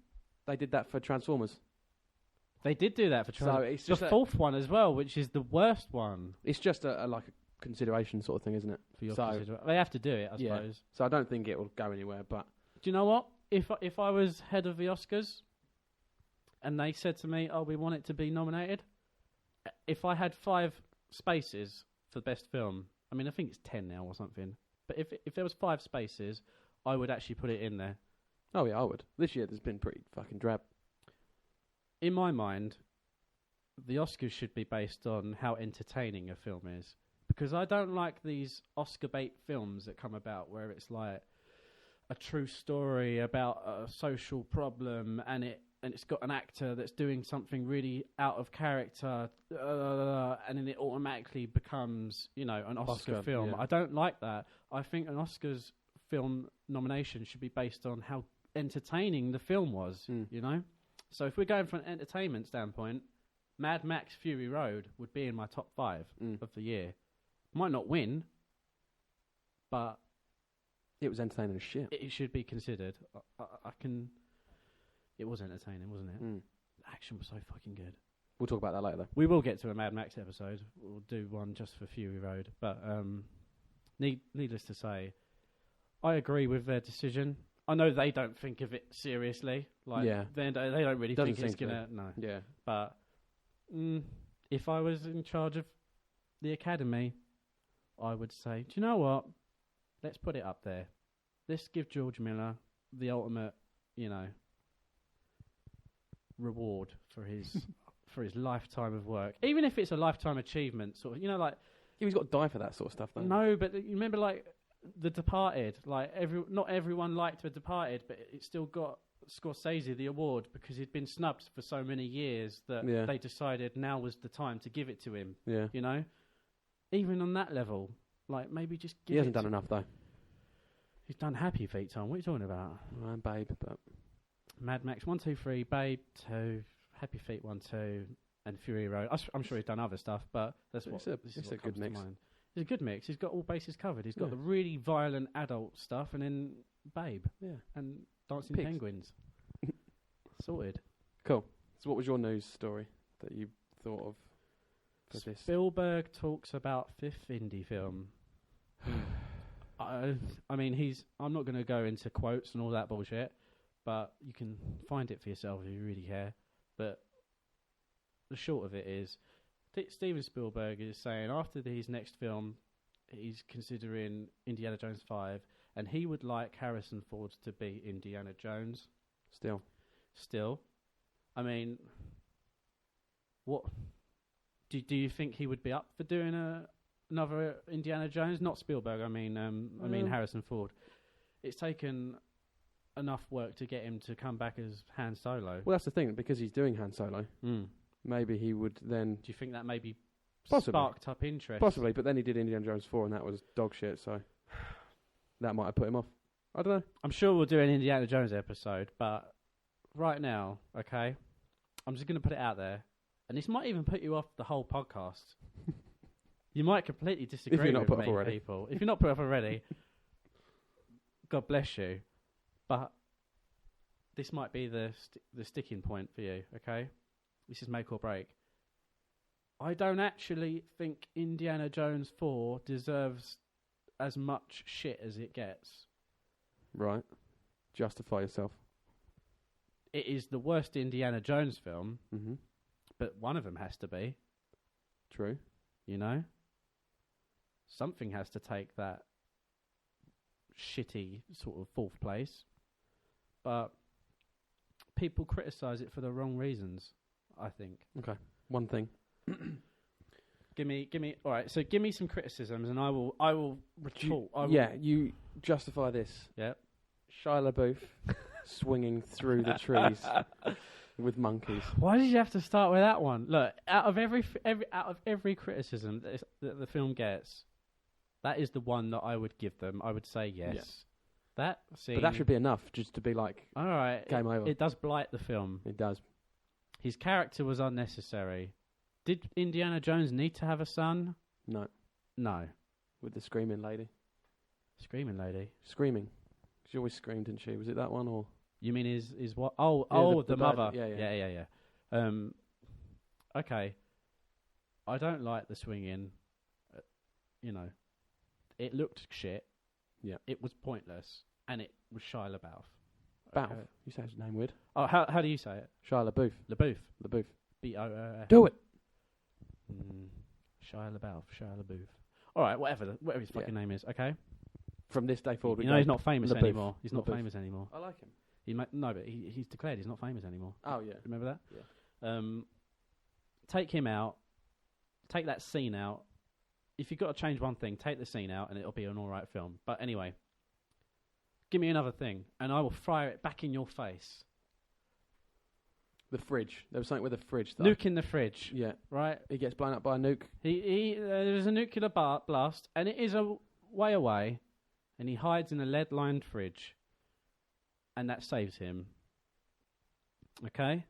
Speaker 2: they did that for Transformers.
Speaker 3: They did do that for
Speaker 2: So it's just
Speaker 3: the fourth one as well, which is the worst one.
Speaker 2: It's just a consideration sort of thing, isn't it?
Speaker 3: For your they have to do it, I suppose.
Speaker 2: So I don't think it will go anywhere. But
Speaker 3: do you know what? If I was head of the Oscars, and they said to me, "Oh, we want it to be nominated," if I had 5 spaces for best film, I mean, I think it's 10 now or something. But if there was 5 spaces, I would actually put it in there.
Speaker 2: Oh yeah, I would. This year there's been pretty fucking drab.
Speaker 3: In my mind, the Oscars should be based on how entertaining a film is. Because I don't like these Oscar bait films that come about where it's like a true story about a social problem and it's got an actor that's doing something really out of character and then it automatically becomes, an Oscar film. Yeah. I don't like that. I think an Oscars film nomination should be based on how entertaining the film was, So if we're going from an entertainment standpoint, Mad Max Fury Road would be in my top 5 of the year. Might not win, but
Speaker 2: it was entertaining as shit.
Speaker 3: It should be considered. It was entertaining, wasn't it? The action was so fucking good.
Speaker 2: We'll talk about that later, though.
Speaker 3: We will get to a Mad Max episode. We'll do one just for Fury Road. But needless to say, I agree with their decision. I know they don't think of it seriously. They don't really think it's gonna. No.
Speaker 2: Yeah.
Speaker 3: But if I was in charge of the Academy, I would say, do you know what? Let's put it up there. Let's give George Miller the ultimate, reward for his for his lifetime of work. Even if it's a lifetime achievement, sort of,
Speaker 2: he's got to die for that sort of stuff, though.
Speaker 3: No, but you remember, The Departed. Not everyone liked The Departed, but it still got Scorsese the award because he'd been snubbed for so many years that they decided now was the time to give it to him.
Speaker 2: Yeah.
Speaker 3: Even on that level, maybe just give it.
Speaker 2: He hasn't done enough, though.
Speaker 3: He's done Happy Feet, Tom. What are you talking about?
Speaker 2: Babe, but
Speaker 3: Mad Max 1, 2, 3, Babe 2, Happy Feet 1, 2, and Fury Road. I'm sure he's done other stuff, but it's a
Speaker 2: good mix.
Speaker 3: It's a good mix. He's got all bases covered. He's got the really violent adult stuff, and then Babe, and Dancing Penguins. Sorted.
Speaker 2: Cool. So, what was your news story that you thought of for this?
Speaker 3: Spielberg talks about 5th indie film. I mean, I'm not going to go into quotes and all that bullshit, but you can find it for yourself if you really care. But the short of it is, Steven Spielberg is saying after his next film, he's considering Indiana Jones 5, and he would like Harrison Ford to be Indiana Jones. Still. I mean, what do you think he would be up for doing another Indiana Jones? Not Spielberg. I mean Harrison Ford. It's taken enough work to get him to come back as Han Solo.
Speaker 2: Well, that's the thing, because he's doing Han Solo. Maybe he would then.
Speaker 3: Do you think that maybe
Speaker 2: possibly
Speaker 3: sparked up interest?
Speaker 2: Possibly, but then he did Indiana Jones 4, and that was dog shit. So that might have put him off. I don't know.
Speaker 3: I'm sure we'll do an Indiana Jones episode, but right now, okay, I'm just going to put it out there, and this might even put you off the whole podcast. You might completely disagree
Speaker 2: if you're not
Speaker 3: with
Speaker 2: put
Speaker 3: me,
Speaker 2: off already.
Speaker 3: People. If you're not put off already, God bless you. But this might be the sticking point for you, okay? This is make or break. I don't actually think Indiana Jones 4 deserves as much shit as it gets.
Speaker 2: Right. Justify yourself.
Speaker 3: It is the worst Indiana Jones film,
Speaker 2: mm-hmm.
Speaker 3: but one of them has to be.
Speaker 2: True.
Speaker 3: Something has to take that shitty sort of 4th place. But people criticise it for the wrong reasons, I think.
Speaker 2: Okay. One thing.
Speaker 3: Give me all right, so give me some criticisms and I will retort.
Speaker 2: You justify this.
Speaker 3: Yep.
Speaker 2: Shia LaBeouf swinging through the trees with monkeys.
Speaker 3: Why did you have to start with that one? Look, out of every criticism that the film gets, that is the one that I would give them. I would say yes.
Speaker 2: Yeah.
Speaker 3: That scene,
Speaker 2: but that should be enough just to be like,
Speaker 3: all right,
Speaker 2: game over.
Speaker 3: It does blight the film.
Speaker 2: It does.
Speaker 3: His character was unnecessary. Did Indiana Jones need to have a son?
Speaker 2: No.
Speaker 3: With
Speaker 2: the screaming lady.
Speaker 3: Screaming lady?
Speaker 2: Screaming. She always screamed, didn't she? Was it that one or?
Speaker 3: You mean is what? The mother.
Speaker 2: Yeah.
Speaker 3: okay, I don't like the swinging. You know, it looked shit.
Speaker 2: Yeah.
Speaker 3: It was pointless, and it was Shia LaBeouf.
Speaker 2: Balf. You say his name weird.
Speaker 3: Oh, how do you say it?
Speaker 2: Shia LaBeouf.
Speaker 3: LaBeouf.
Speaker 2: LaBeouf.
Speaker 3: B-O-O-F.
Speaker 2: Do it.
Speaker 3: Shia LaBeouf. All right, whatever his fucking name is. Okay.
Speaker 2: From this day forward,
Speaker 3: You know he's not famous
Speaker 2: LaBeouf.
Speaker 3: anymore. He's not
Speaker 2: LaBeouf.
Speaker 3: famous anymore.
Speaker 2: I like him.
Speaker 3: No, but he's declared he's not famous anymore.
Speaker 2: Oh yeah.
Speaker 3: Remember that?
Speaker 2: Yeah.
Speaker 3: Take him out. Take that scene out. If you've got to change one thing, take the scene out and it'll be an alright film. But anyway, give me another thing and I will fire it back in your face.
Speaker 2: The fridge. There was something with a fridge.
Speaker 3: Nuke in the fridge.
Speaker 2: Yeah.
Speaker 3: Right?
Speaker 2: He gets blown up by a nuke.
Speaker 3: There's a nuclear blast and it is a way away and he hides in a lead-lined fridge and that saves him. Okay?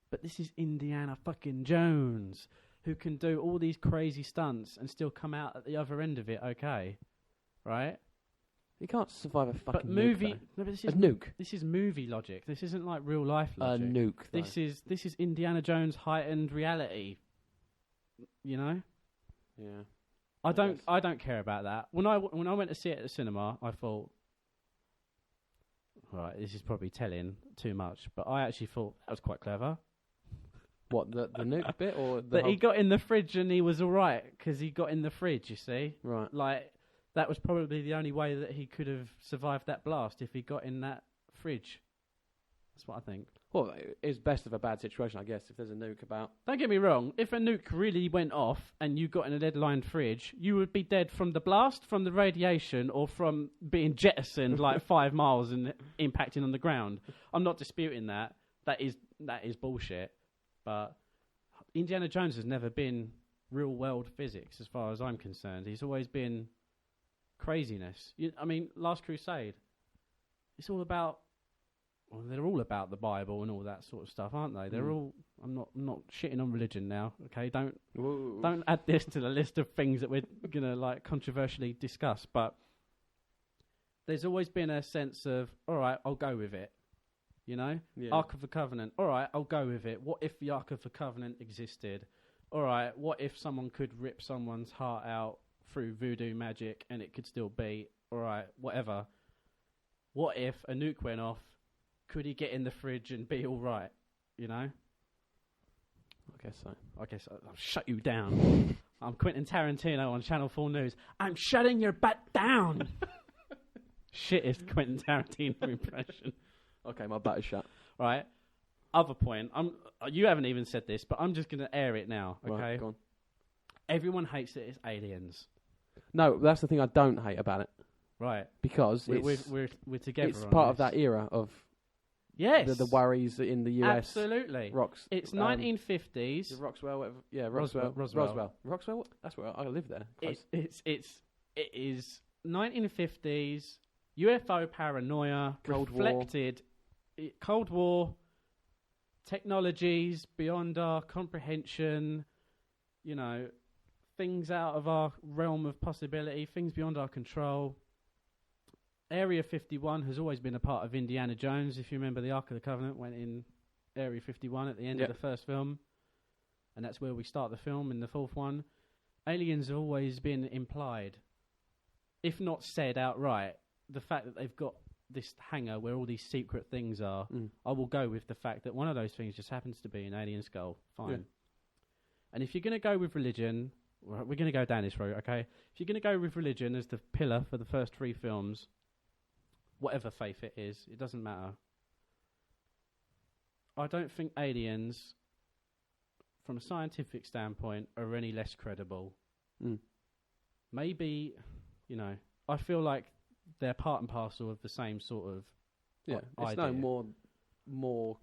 Speaker 3: But this is Indiana fucking Jones, who can do all these crazy stunts and still come out at the other end of it okay. Right?
Speaker 2: He can't survive a fucking
Speaker 3: but movie,
Speaker 2: nuke,
Speaker 3: no, but this
Speaker 2: a
Speaker 3: is
Speaker 2: nuke.
Speaker 3: This is movie logic. This isn't like real life logic.
Speaker 2: A nuke, though.
Speaker 3: This is Indiana Jones heightened reality. You know?
Speaker 2: Yeah.
Speaker 3: I don't care about that. When I went to see it at the cinema, I thought, right, this is probably telling too much, but I actually thought that was quite clever.
Speaker 2: What, the nuke bit or the
Speaker 3: That he got in the fridge and he was all right because he got in the fridge, you see?
Speaker 2: Right.
Speaker 3: Like, that was probably the only way that he could have survived that blast if he got in that fridge. That's what I think.
Speaker 2: Well, it's best of a bad situation, I guess, if there's a nuke about.
Speaker 3: Don't get me wrong. If a nuke really went off and you got in a lead-lined fridge, you would be dead from the blast, from the radiation, or from being jettisoned like 5 miles and impacting on the ground. I'm not disputing that. That is bullshit. But Indiana Jones has never been real-world physics, as far as I'm concerned. He's always been craziness. Last Crusade. It's all about. Well, they're all about the Bible and all that sort of stuff, aren't they? They're all. I'm not shitting on religion now. Okay, don't add this to the list of things that we're gonna like controversially discuss. But there's always been a sense of, all right, I'll go with it. You know, Ark of the Covenant. All right, I'll go with it. What if the Ark of the Covenant existed? All right, what if someone could rip someone's heart out through voodoo magic and it could still beat? All right, whatever. What if a nuke went off? Could he get in the fridge and be all right? You know?
Speaker 2: I guess so.
Speaker 3: I guess I'll shut you down. I'm Quentin Tarantino on Channel 4 News. I'm shutting your butt down. Shittest Quentin Tarantino impression.
Speaker 2: Okay, my butt is shut.
Speaker 3: Right. Other point. You haven't even said this, but I'm just going to air it now. Okay.
Speaker 2: Right, go on.
Speaker 3: Everyone hates it as aliens.
Speaker 2: No, that's the thing I don't hate about it.
Speaker 3: Right.
Speaker 2: Because
Speaker 3: we're together.
Speaker 2: It's part of that era of the worries in the US.
Speaker 3: Absolutely.
Speaker 2: Rocks.
Speaker 3: It's 1950s.
Speaker 2: Roswell, whatever. Yeah,
Speaker 3: Roswell.
Speaker 2: Roswell. That's where I live there.
Speaker 3: It is 1950s UFO paranoia
Speaker 2: Cold
Speaker 3: reflected. Cold War, technologies beyond our comprehension, you know, things out of our realm of possibility, things beyond our control. Area 51 has always been a part of Indiana Jones. If you remember, the Ark of the Covenant went in Area 51 at the end of the first film, and that's where we start the film in the fourth one. Aliens have always been implied, if not said outright. The fact that they've got this hangar where all these secret things are, I will go with the fact that one of those things just happens to be an alien skull. Fine. Yeah. And if you're going to go with religion, we're going to go down this road, okay? If you're going to go with religion as the pillar for the first 3 films, whatever faith it is, it doesn't matter. I don't think aliens, from a scientific standpoint, are any less credible. Maybe, you know, I feel like they're part and parcel of the same sort of
Speaker 2: it's
Speaker 3: idea.
Speaker 2: no more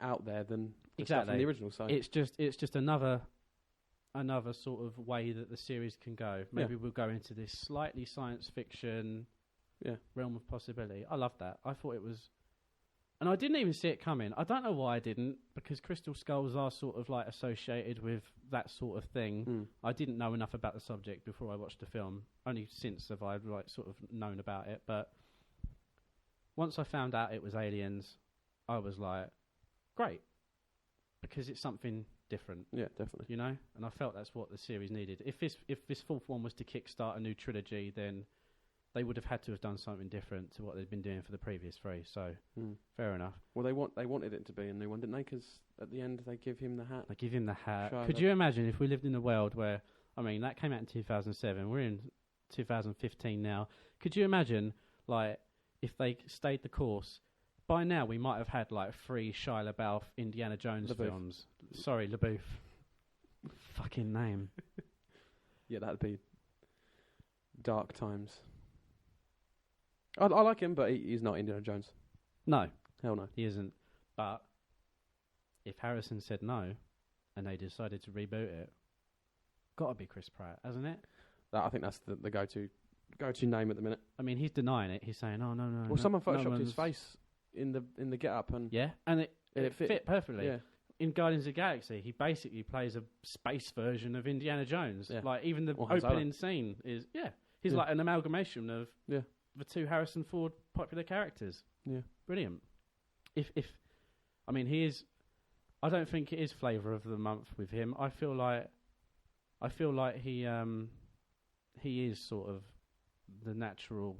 Speaker 2: out there than the stuff in the original. So
Speaker 3: it's just another sort of way that the series can go. Maybe we'll go into this slightly science fiction realm of possibility. I love that. I thought it was, and I didn't even see it coming. I don't know why I didn't, because crystal skulls are sort of like associated with that sort of thing. I didn't know enough about the subject before I watched the film. Only since have I like sort of known about it. But once I found out it was aliens, I was like, great, because it's something different.
Speaker 2: Yeah, definitely.
Speaker 3: You know, and I felt that's what the series needed. If this fourth one was to kickstart a new trilogy, then they would have had to have done something different to what they'd been doing for the previous three. So fair enough.
Speaker 2: Well, they wanted it to be a new one, didn't they? Because at the end they give him the hat.
Speaker 3: They give him the hat.
Speaker 2: Charlotte.
Speaker 3: Could you imagine if we lived in a world where, I mean, that came out in 2007. We're in 2015 now. Could you imagine, like, if they stayed the course? By now, we might have had like 3 Shia LaBeouf Indiana Jones films. Sorry, LaBeouf. Fucking name.
Speaker 2: Yeah, that'd be dark times. I like him, but he's not Indiana Jones.
Speaker 3: No.
Speaker 2: Hell no.
Speaker 3: He isn't. But if Harrison said no, and they decided to reboot it, gotta be Chris Pratt, hasn't it?
Speaker 2: I think that's the go-to name at the minute.
Speaker 3: I mean, he's denying it. He's saying, "Oh no."
Speaker 2: Well, someone photoshopped his face in the get-up, and
Speaker 3: and it fit perfectly.
Speaker 2: Yeah.
Speaker 3: In Guardians of the Galaxy, he basically plays a space version of Indiana Jones.
Speaker 2: Yeah.
Speaker 3: Like even the
Speaker 2: Or Han
Speaker 3: opening scene is he's like an amalgamation of the 2 Harrison Ford popular characters.
Speaker 2: Yeah,
Speaker 3: brilliant. If I mean, he is. I don't think it is flavour of the month with him. I feel like he is sort of the natural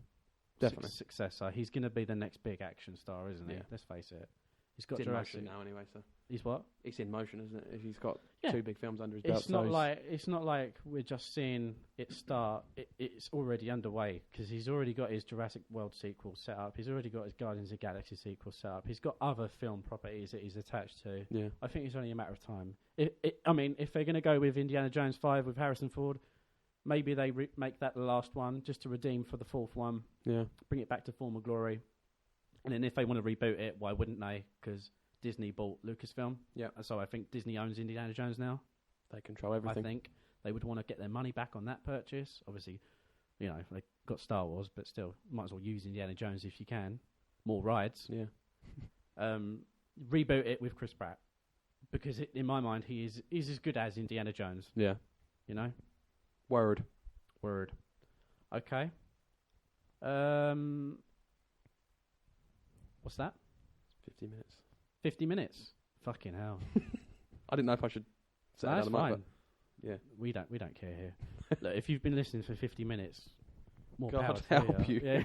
Speaker 3: successor. He's going to be the next big action star, isn't he? Let's face it. He's got Jurassic
Speaker 2: now anyway. So
Speaker 3: he's what?
Speaker 2: It's in motion, isn't it? If he's got 2 big films under his belt.
Speaker 3: It's not like we're just seeing it start. It's already underway because he's already got his Jurassic World sequel set up. He's already got his Guardians of the Galaxy sequel set up. He's got other film properties that he's attached to.
Speaker 2: Yeah,
Speaker 3: I think it's only a matter of time. I mean, if they're going to go with Indiana Jones 5 with Harrison Ford, maybe they make that the last one just to redeem for the 4th one.
Speaker 2: Yeah,
Speaker 3: bring it back to former glory. And then if they want to reboot it, why wouldn't they? Because Disney bought Lucasfilm.
Speaker 2: Yeah.
Speaker 3: And so I think Disney owns Indiana Jones now.
Speaker 2: They control everything.
Speaker 3: I think they would want to get their money back on that purchase. Obviously, you know, they got Star Wars, but still, might as well use Indiana Jones if you can. More rides.
Speaker 2: Yeah.
Speaker 3: Reboot it with Chris Pratt. Because in my mind, he's as good as Indiana Jones.
Speaker 2: Yeah.
Speaker 3: You know?
Speaker 2: Word.
Speaker 3: Okay. What's that?
Speaker 2: 50 minutes.
Speaker 3: 50 minutes? Fucking hell.
Speaker 2: I didn't know if I should say that.
Speaker 3: That's fine.
Speaker 2: Yeah.
Speaker 3: We don't care here. Look, if you've been listening for 50 minutes, more power
Speaker 2: God
Speaker 3: to
Speaker 2: help you.
Speaker 3: Yeah.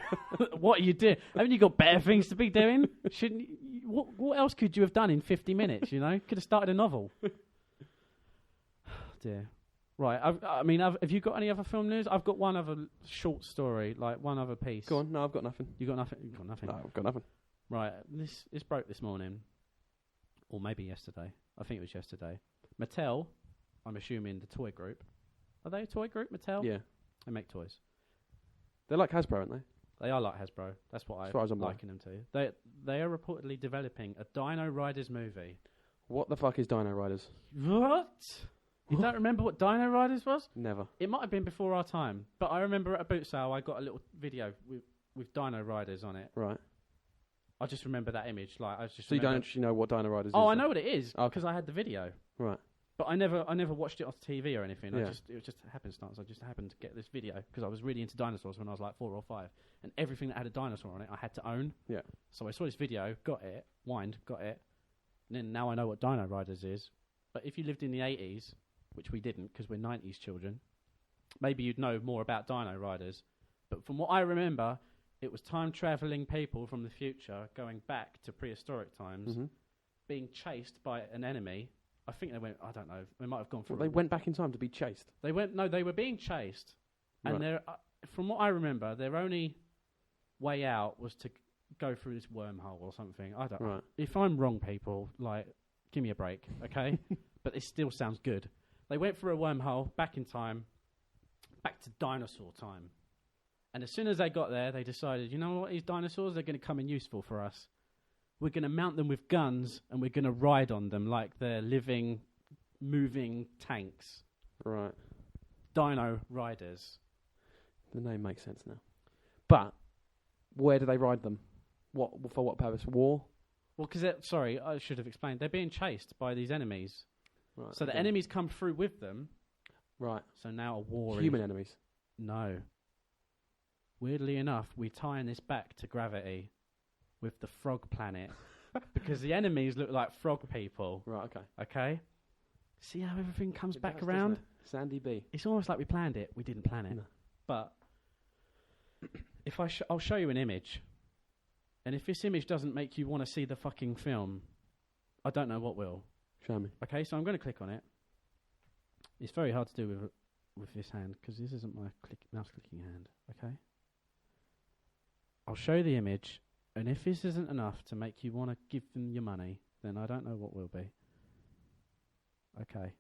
Speaker 3: What are you doing? Haven't you got better things to be doing? Shouldn't you, what else could you have done in 50 minutes, you know? Could have started a novel. Dear. Right, have you got any other film news? I've got one other short story, like one other piece.
Speaker 2: Go on. No, I've got nothing.
Speaker 3: You got nothing? You've got nothing.
Speaker 2: No, I've got nothing.
Speaker 3: Right, this broke this morning, or maybe yesterday. I think it was yesterday. Mattel, I'm assuming the toy group. Are they a toy group, Mattel?
Speaker 2: Yeah.
Speaker 3: They make toys.
Speaker 2: They're like Hasbro, aren't they?
Speaker 3: They are like Hasbro. That's what I'm liking them to. They are reportedly developing a Dino Riders movie.
Speaker 2: What the fuck is Dino Riders?
Speaker 3: What? You don't remember what Dino Riders was?
Speaker 2: Never.
Speaker 3: It might have been before our time, but I remember at a boot sale I got a little video with Dino Riders on it.
Speaker 2: Right.
Speaker 3: I just remember that image. Like I just.
Speaker 2: So you don't actually know what Dino Riders is?
Speaker 3: Oh, I know what it is because I had the video.
Speaker 2: Right.
Speaker 3: But I never watched it on TV or anything.
Speaker 2: Yeah.
Speaker 3: It was just happenstance. I just happened to get this video because I was really into dinosaurs when I was like 4 or 5, and everything that had a dinosaur on it I had to own.
Speaker 2: Yeah.
Speaker 3: So I saw this video, got it, got it, and then now I know what Dino Riders is. But if you lived in the 80s, which we didn't because we're 90s children, maybe you'd know more about Dino Riders. But from what I remember, it was time-travelling people from the future going back to prehistoric times, being chased by an enemy. I think they went, I don't know, they might have gone through...
Speaker 2: Well, they went back in time to be chased?
Speaker 3: They were being chased. And from what I remember, their only way out was to go through this wormhole or something. I don't know. If I'm wrong, people, like, give me a break, okay? But it still sounds good. They went through a wormhole, back in time, back to dinosaur time. And as soon as they got there, they decided, you know what, these dinosaurs, they're going to come in useful for us. We're going to mount them with guns, and we're going to ride on them like they're living, moving tanks.
Speaker 2: Right.
Speaker 3: Dino Riders.
Speaker 2: The name makes sense now. But where do they ride them? For what purpose? War?
Speaker 3: Well, because, sorry, I should have explained. They're being chased by these enemies.
Speaker 2: Right.
Speaker 3: So the enemies come through with them.
Speaker 2: Right.
Speaker 3: So now a war.
Speaker 2: Human enemies?
Speaker 3: No. Weirdly enough, we're tying this back to gravity with the frog planet. Because the enemies look like frog people.
Speaker 2: Right, okay.
Speaker 3: Okay? See how everything comes back
Speaker 2: does,
Speaker 3: around?
Speaker 2: doesn't it? Sandy B.
Speaker 3: It's almost like we planned it. We didn't plan it.
Speaker 2: No.
Speaker 3: But if I'll show you an image, and if this image doesn't make you want to see the fucking film, I don't know what will.
Speaker 2: Show me.
Speaker 3: Okay, so I'm going to click on it. It's very hard to do with this hand because this isn't my mouse clicking hand. Okay. I'll show you the image, and if this isn't enough to make you want to give them your money, then I don't know what will be. Okay.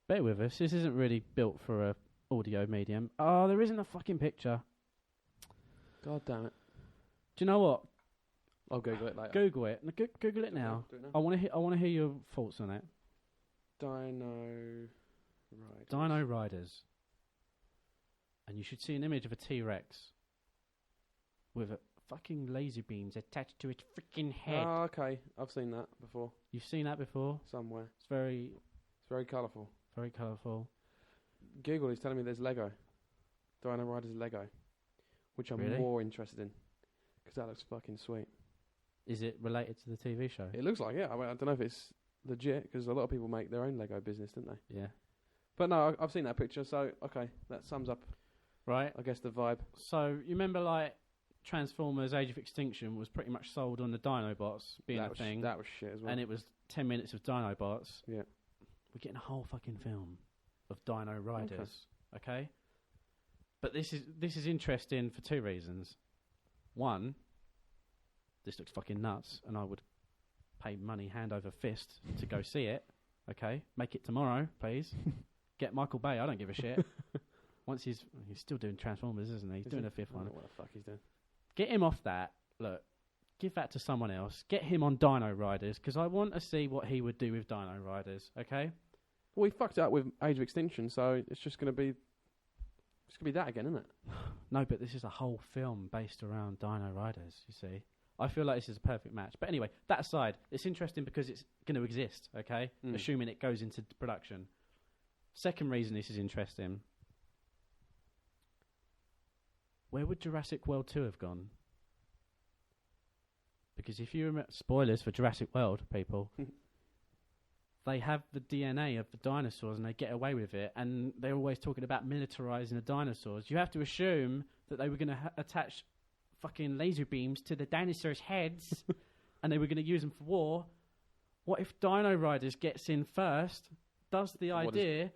Speaker 3: Bear with us. This isn't really built for a audio medium. Oh, there isn't a fucking picture.
Speaker 2: God damn it.
Speaker 3: Do you know what?
Speaker 2: I'll Google it later.
Speaker 3: Google it. Google it now.
Speaker 2: Do it now.
Speaker 3: I want to hear your thoughts on it.
Speaker 2: Dino Riders.
Speaker 3: Dino Riders. And you should see an image of a T-Rex with a fucking laser beams attached to its freaking head.
Speaker 2: Oh, okay. I've seen that before.
Speaker 3: You've seen that before?
Speaker 2: Somewhere.
Speaker 3: It's very
Speaker 2: colourful.
Speaker 3: very colourful.
Speaker 2: Google is telling me there's Lego. Dino Riders Lego. Which I'm
Speaker 3: Really?
Speaker 2: more interested in. Because that looks fucking sweet.
Speaker 3: Is it related to the TV show?
Speaker 2: It looks like it. I don't know if it's legit, because a lot of people make their own Lego business, don't they?
Speaker 3: Yeah.
Speaker 2: But no, I've seen that picture, so, okay, that sums up,
Speaker 3: Right.
Speaker 2: I guess, the vibe.
Speaker 3: So, you remember, like, Transformers Age of Extinction was pretty much sold on the Dinobots being
Speaker 2: that
Speaker 3: a thing.
Speaker 2: That was shit as well.
Speaker 3: And it was 10 minutes of Dinobots.
Speaker 2: Yeah.
Speaker 3: We're getting a whole fucking film of Dino Riders. Okay? But this is interesting for two reasons. One, this looks fucking nuts, and I would pay money hand over fist to go see it. Okay? Make it tomorrow, please. Get Michael Bay, I don't give a shit. Once he's still doing Transformers, isn't he? He's doing a fifth one.
Speaker 2: I don't know what the fuck he's doing.
Speaker 3: Get him off that. Look, give that to someone else. Get him on Dino Riders, because I want to see what he would do with Dino Riders, okay?
Speaker 2: Well, he fucked it up with Age of Extinction, so it's just going to be that again, isn't it?
Speaker 3: No, but this is a whole film based around Dino Riders, you see. I feel like this is a perfect match. But anyway, that aside, it's interesting because it's going to exist, okay? Assuming it goes into production. Second reason this is interesting. Where would Jurassic World 2 have gone? Because if you remember... Spoilers for Jurassic World, people. They have the DNA of the dinosaurs and they get away with it. And they're always talking about militarizing the dinosaurs. You have to assume that they were going to attach fucking laser beams to the dinosaurs' heads and they were going to use them for war. What if Dino Riders gets in first, does the idea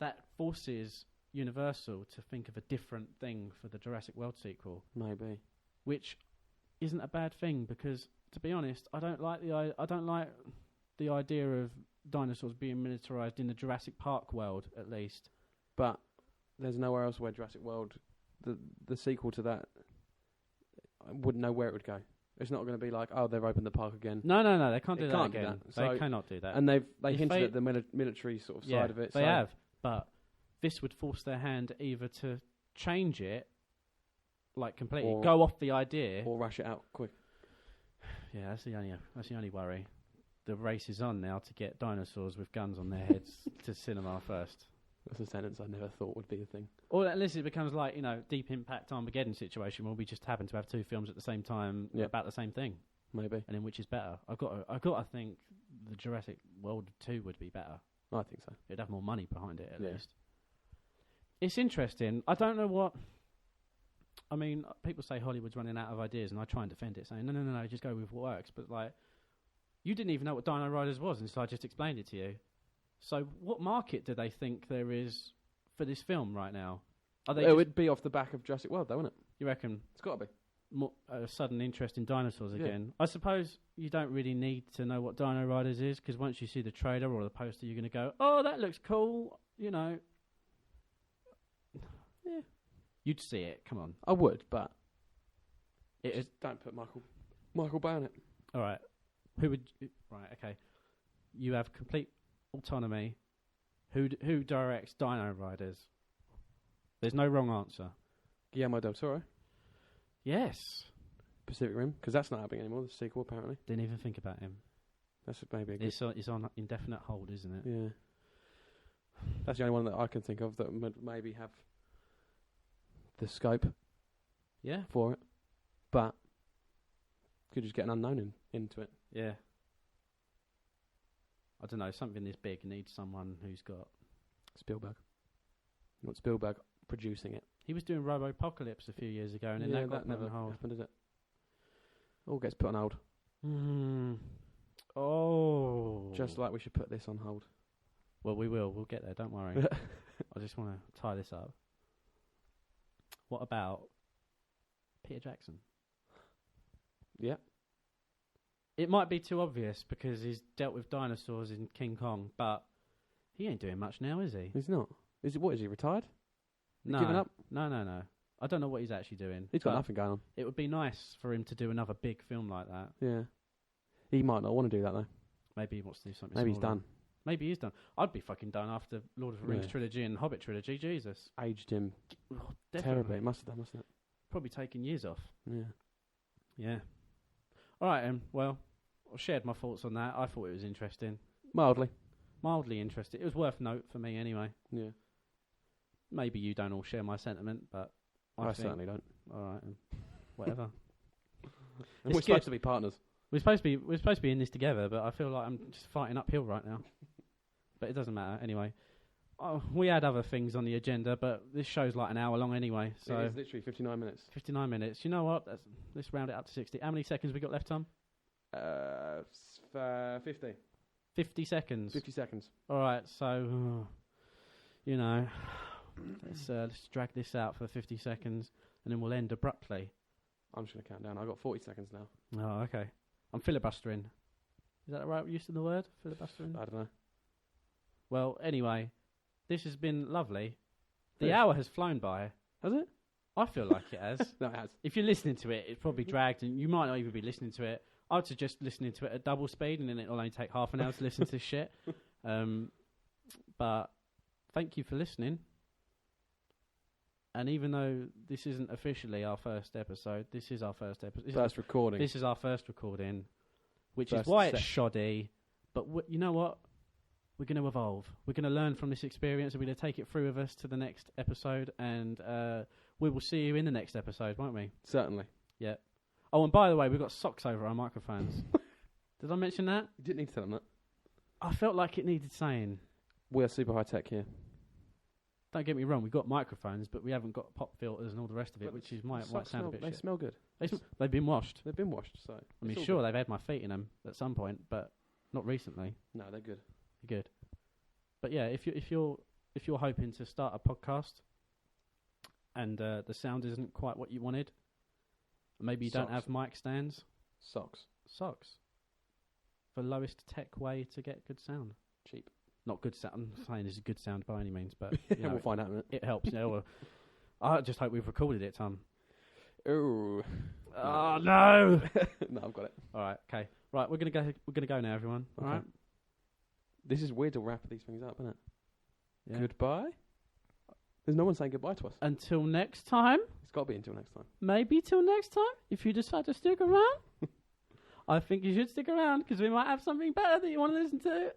Speaker 3: that forces Universal to think of a different thing for the Jurassic World sequel?
Speaker 2: Maybe.
Speaker 3: Which isn't a bad thing because, to be honest, I don't like the idea of dinosaurs being militarized in the Jurassic Park world, at least.
Speaker 2: But there's nowhere else where Jurassic World, the sequel to that, I wouldn't know where it would go. It's not going to be like, oh, they've opened the park again.
Speaker 3: No, they can't do that again. They cannot do that.
Speaker 2: And they hinted at the military sort of side of it.
Speaker 3: They have, but this would force their hand either to change it, like completely,
Speaker 2: or
Speaker 3: go off the idea,
Speaker 2: or rush it out quick.
Speaker 3: Yeah, that's the only worry. The race is on now to get dinosaurs with guns on their heads to cinema first.
Speaker 2: That's a sentence I never thought would be a thing.
Speaker 3: Or unless it becomes like, Deep Impact Armageddon situation where we just happen to have two films at the same time about the same thing.
Speaker 2: Maybe.
Speaker 3: And in which is better. I've got to think the Jurassic World 2 would be better.
Speaker 2: I think so.
Speaker 3: It'd have more money behind it at least. It's interesting. I don't know what... I mean, people say Hollywood's running out of ideas and I try and defend it saying, no, just go with what works. But like, you didn't even know what Dino Riders was and so I just explained it to you. So what market do they think there is for this film right now?
Speaker 2: It would be off the back of Jurassic World, though, wouldn't it?
Speaker 3: You reckon?
Speaker 2: It's got to be.
Speaker 3: More, a sudden interest in dinosaurs again. I suppose you don't really need to know what Dino Riders is, because once you see the trailer or the poster, you're going to go, oh, that looks cool, Yeah. You'd see it, come on.
Speaker 2: I would, but... don't put Michael Bay on it.
Speaker 3: All right. Right, okay. You have complete autonomy. Who directs Dino Riders? There's no wrong answer.
Speaker 2: Guillermo del Toro.
Speaker 3: Yes.
Speaker 2: Pacific Rim, because that's not happening anymore, the sequel, apparently.
Speaker 3: Didn't even think about him.
Speaker 2: That's maybe a good...
Speaker 3: It's on indefinite hold, isn't it?
Speaker 2: Yeah. That's the only one that I can think of that would maybe have the scope for it. But could just get an unknown into it.
Speaker 3: Yeah. I don't know, something this big needs someone who's got...
Speaker 2: Spielberg. You want Spielberg producing it.
Speaker 3: He was doing Robopocalypse a few years ago, and then that got put on hold.
Speaker 2: Happened, did it? All gets put on hold.
Speaker 3: Oh.
Speaker 2: Just like we should put this on hold.
Speaker 3: Well, we will. We'll get there, don't worry. I just want to tie this up. What about Peter Jackson?
Speaker 2: Yeah.
Speaker 3: It might be too obvious because he's dealt with dinosaurs in King Kong, but he ain't doing much now, is he?
Speaker 2: He's not. Is he retired?
Speaker 3: No.
Speaker 2: Giving up?
Speaker 3: No. I don't know what he's actually doing.
Speaker 2: He's got nothing going on.
Speaker 3: It would be nice for him to do another big film like that.
Speaker 2: Yeah. He might not want to do that, though.
Speaker 3: Maybe he wants to do something
Speaker 2: Maybe he's
Speaker 3: smaller.
Speaker 2: done.
Speaker 3: Maybe he's done. I'd be fucking done after Lord of the Rings trilogy and Hobbit trilogy. Jesus.
Speaker 2: Aged him
Speaker 3: Definitely.
Speaker 2: terribly. Must have done, mustn't it?
Speaker 3: Probably taken years off.
Speaker 2: Yeah.
Speaker 3: Yeah. All right, well, I shared my thoughts on that. I thought it was interesting.
Speaker 2: Mildly
Speaker 3: interesting. It was worth note for me anyway.
Speaker 2: Yeah.
Speaker 3: Maybe you don't all share my sentiment, but
Speaker 2: I certainly don't.
Speaker 3: All right, whatever.
Speaker 2: We're supposed to be partners.
Speaker 3: We're supposed to be in this together, but I feel like I'm just fighting uphill right now. But it doesn't matter anyway. We had other things on the agenda, but this show's like an hour long anyway. So
Speaker 2: it is literally 59 minutes.
Speaker 3: 59 minutes. You know what? Let's round it up to 60. How many seconds we got left, Tom?
Speaker 2: 50.
Speaker 3: 50 seconds.
Speaker 2: 50 seconds.
Speaker 3: All right. So, let's drag this out for 50 seconds, and then we'll end abruptly.
Speaker 2: I'm just going to count down. I've got 40 seconds now.
Speaker 3: Oh, okay. I'm filibustering. Is that the right use of the word? Filibustering?
Speaker 2: I don't know.
Speaker 3: Well, anyway, this has been lovely. The
Speaker 2: Yeah.
Speaker 3: hour has flown by.
Speaker 2: Has it?
Speaker 3: I feel like it has.
Speaker 2: No, it has.
Speaker 3: If you're listening to it, it's probably dragged, and you might not even be listening to it. I'd suggest listening to it at double speed, and then it'll only take half an hour to listen to this shit. But thank you for listening. And even though this isn't officially our first episode, this is our first episode.
Speaker 2: First recording.
Speaker 3: This is our first recording, which
Speaker 2: First
Speaker 3: is why it's
Speaker 2: set.
Speaker 3: shoddy. But you know what? We're going to evolve. We're going to learn from this experience, and we're going to take it through with us to the next episode. And we will see you in the next episode, won't we?
Speaker 2: Certainly.
Speaker 3: Yeah. Oh, and by the way, we've got socks over our microphones. Did I mention that?
Speaker 2: You didn't need to tell them that.
Speaker 3: I felt like it needed saying.
Speaker 2: We are super high tech here.
Speaker 3: Don't get me wrong, we've got microphones, but we haven't got pop filters and all the rest of it,
Speaker 2: But
Speaker 3: which might sound a bit
Speaker 2: They
Speaker 3: shit.
Speaker 2: smell good.
Speaker 3: They've been washed.
Speaker 2: They've been washed, so...
Speaker 3: I mean, sure, they've had my feet in them at some point, but not recently.
Speaker 2: No, they're good.
Speaker 3: Good. But yeah, if you're hoping to start a podcast and the sound isn't quite what you wanted, maybe you don't have mic stands.
Speaker 2: Socks.
Speaker 3: The lowest tech way to get good sound.
Speaker 2: Cheap.
Speaker 3: Not good sound. I'm saying this is good sound by any means, but
Speaker 2: We'll find out in a minute.
Speaker 3: it helps. Well, I just hope we've recorded it, Tom.
Speaker 2: Oh.
Speaker 3: Oh no!
Speaker 2: No, I've got it.
Speaker 3: All right, okay, right. We're gonna go now, everyone.
Speaker 2: Okay.
Speaker 3: All right.
Speaker 2: This is weird to wrap these things up, isn't it?
Speaker 3: Yeah.
Speaker 2: Goodbye. There's no one saying goodbye to us.
Speaker 3: Until next time.
Speaker 2: It's got to be until next time.
Speaker 3: Maybe till next time. If you decide to stick around, I think you should stick around because we might have something better that you want to listen to.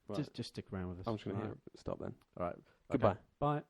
Speaker 2: Right.
Speaker 3: Just stick around with us.
Speaker 2: I'm just going to stop then.
Speaker 3: All right.
Speaker 2: Goodbye.
Speaker 3: Okay. Bye.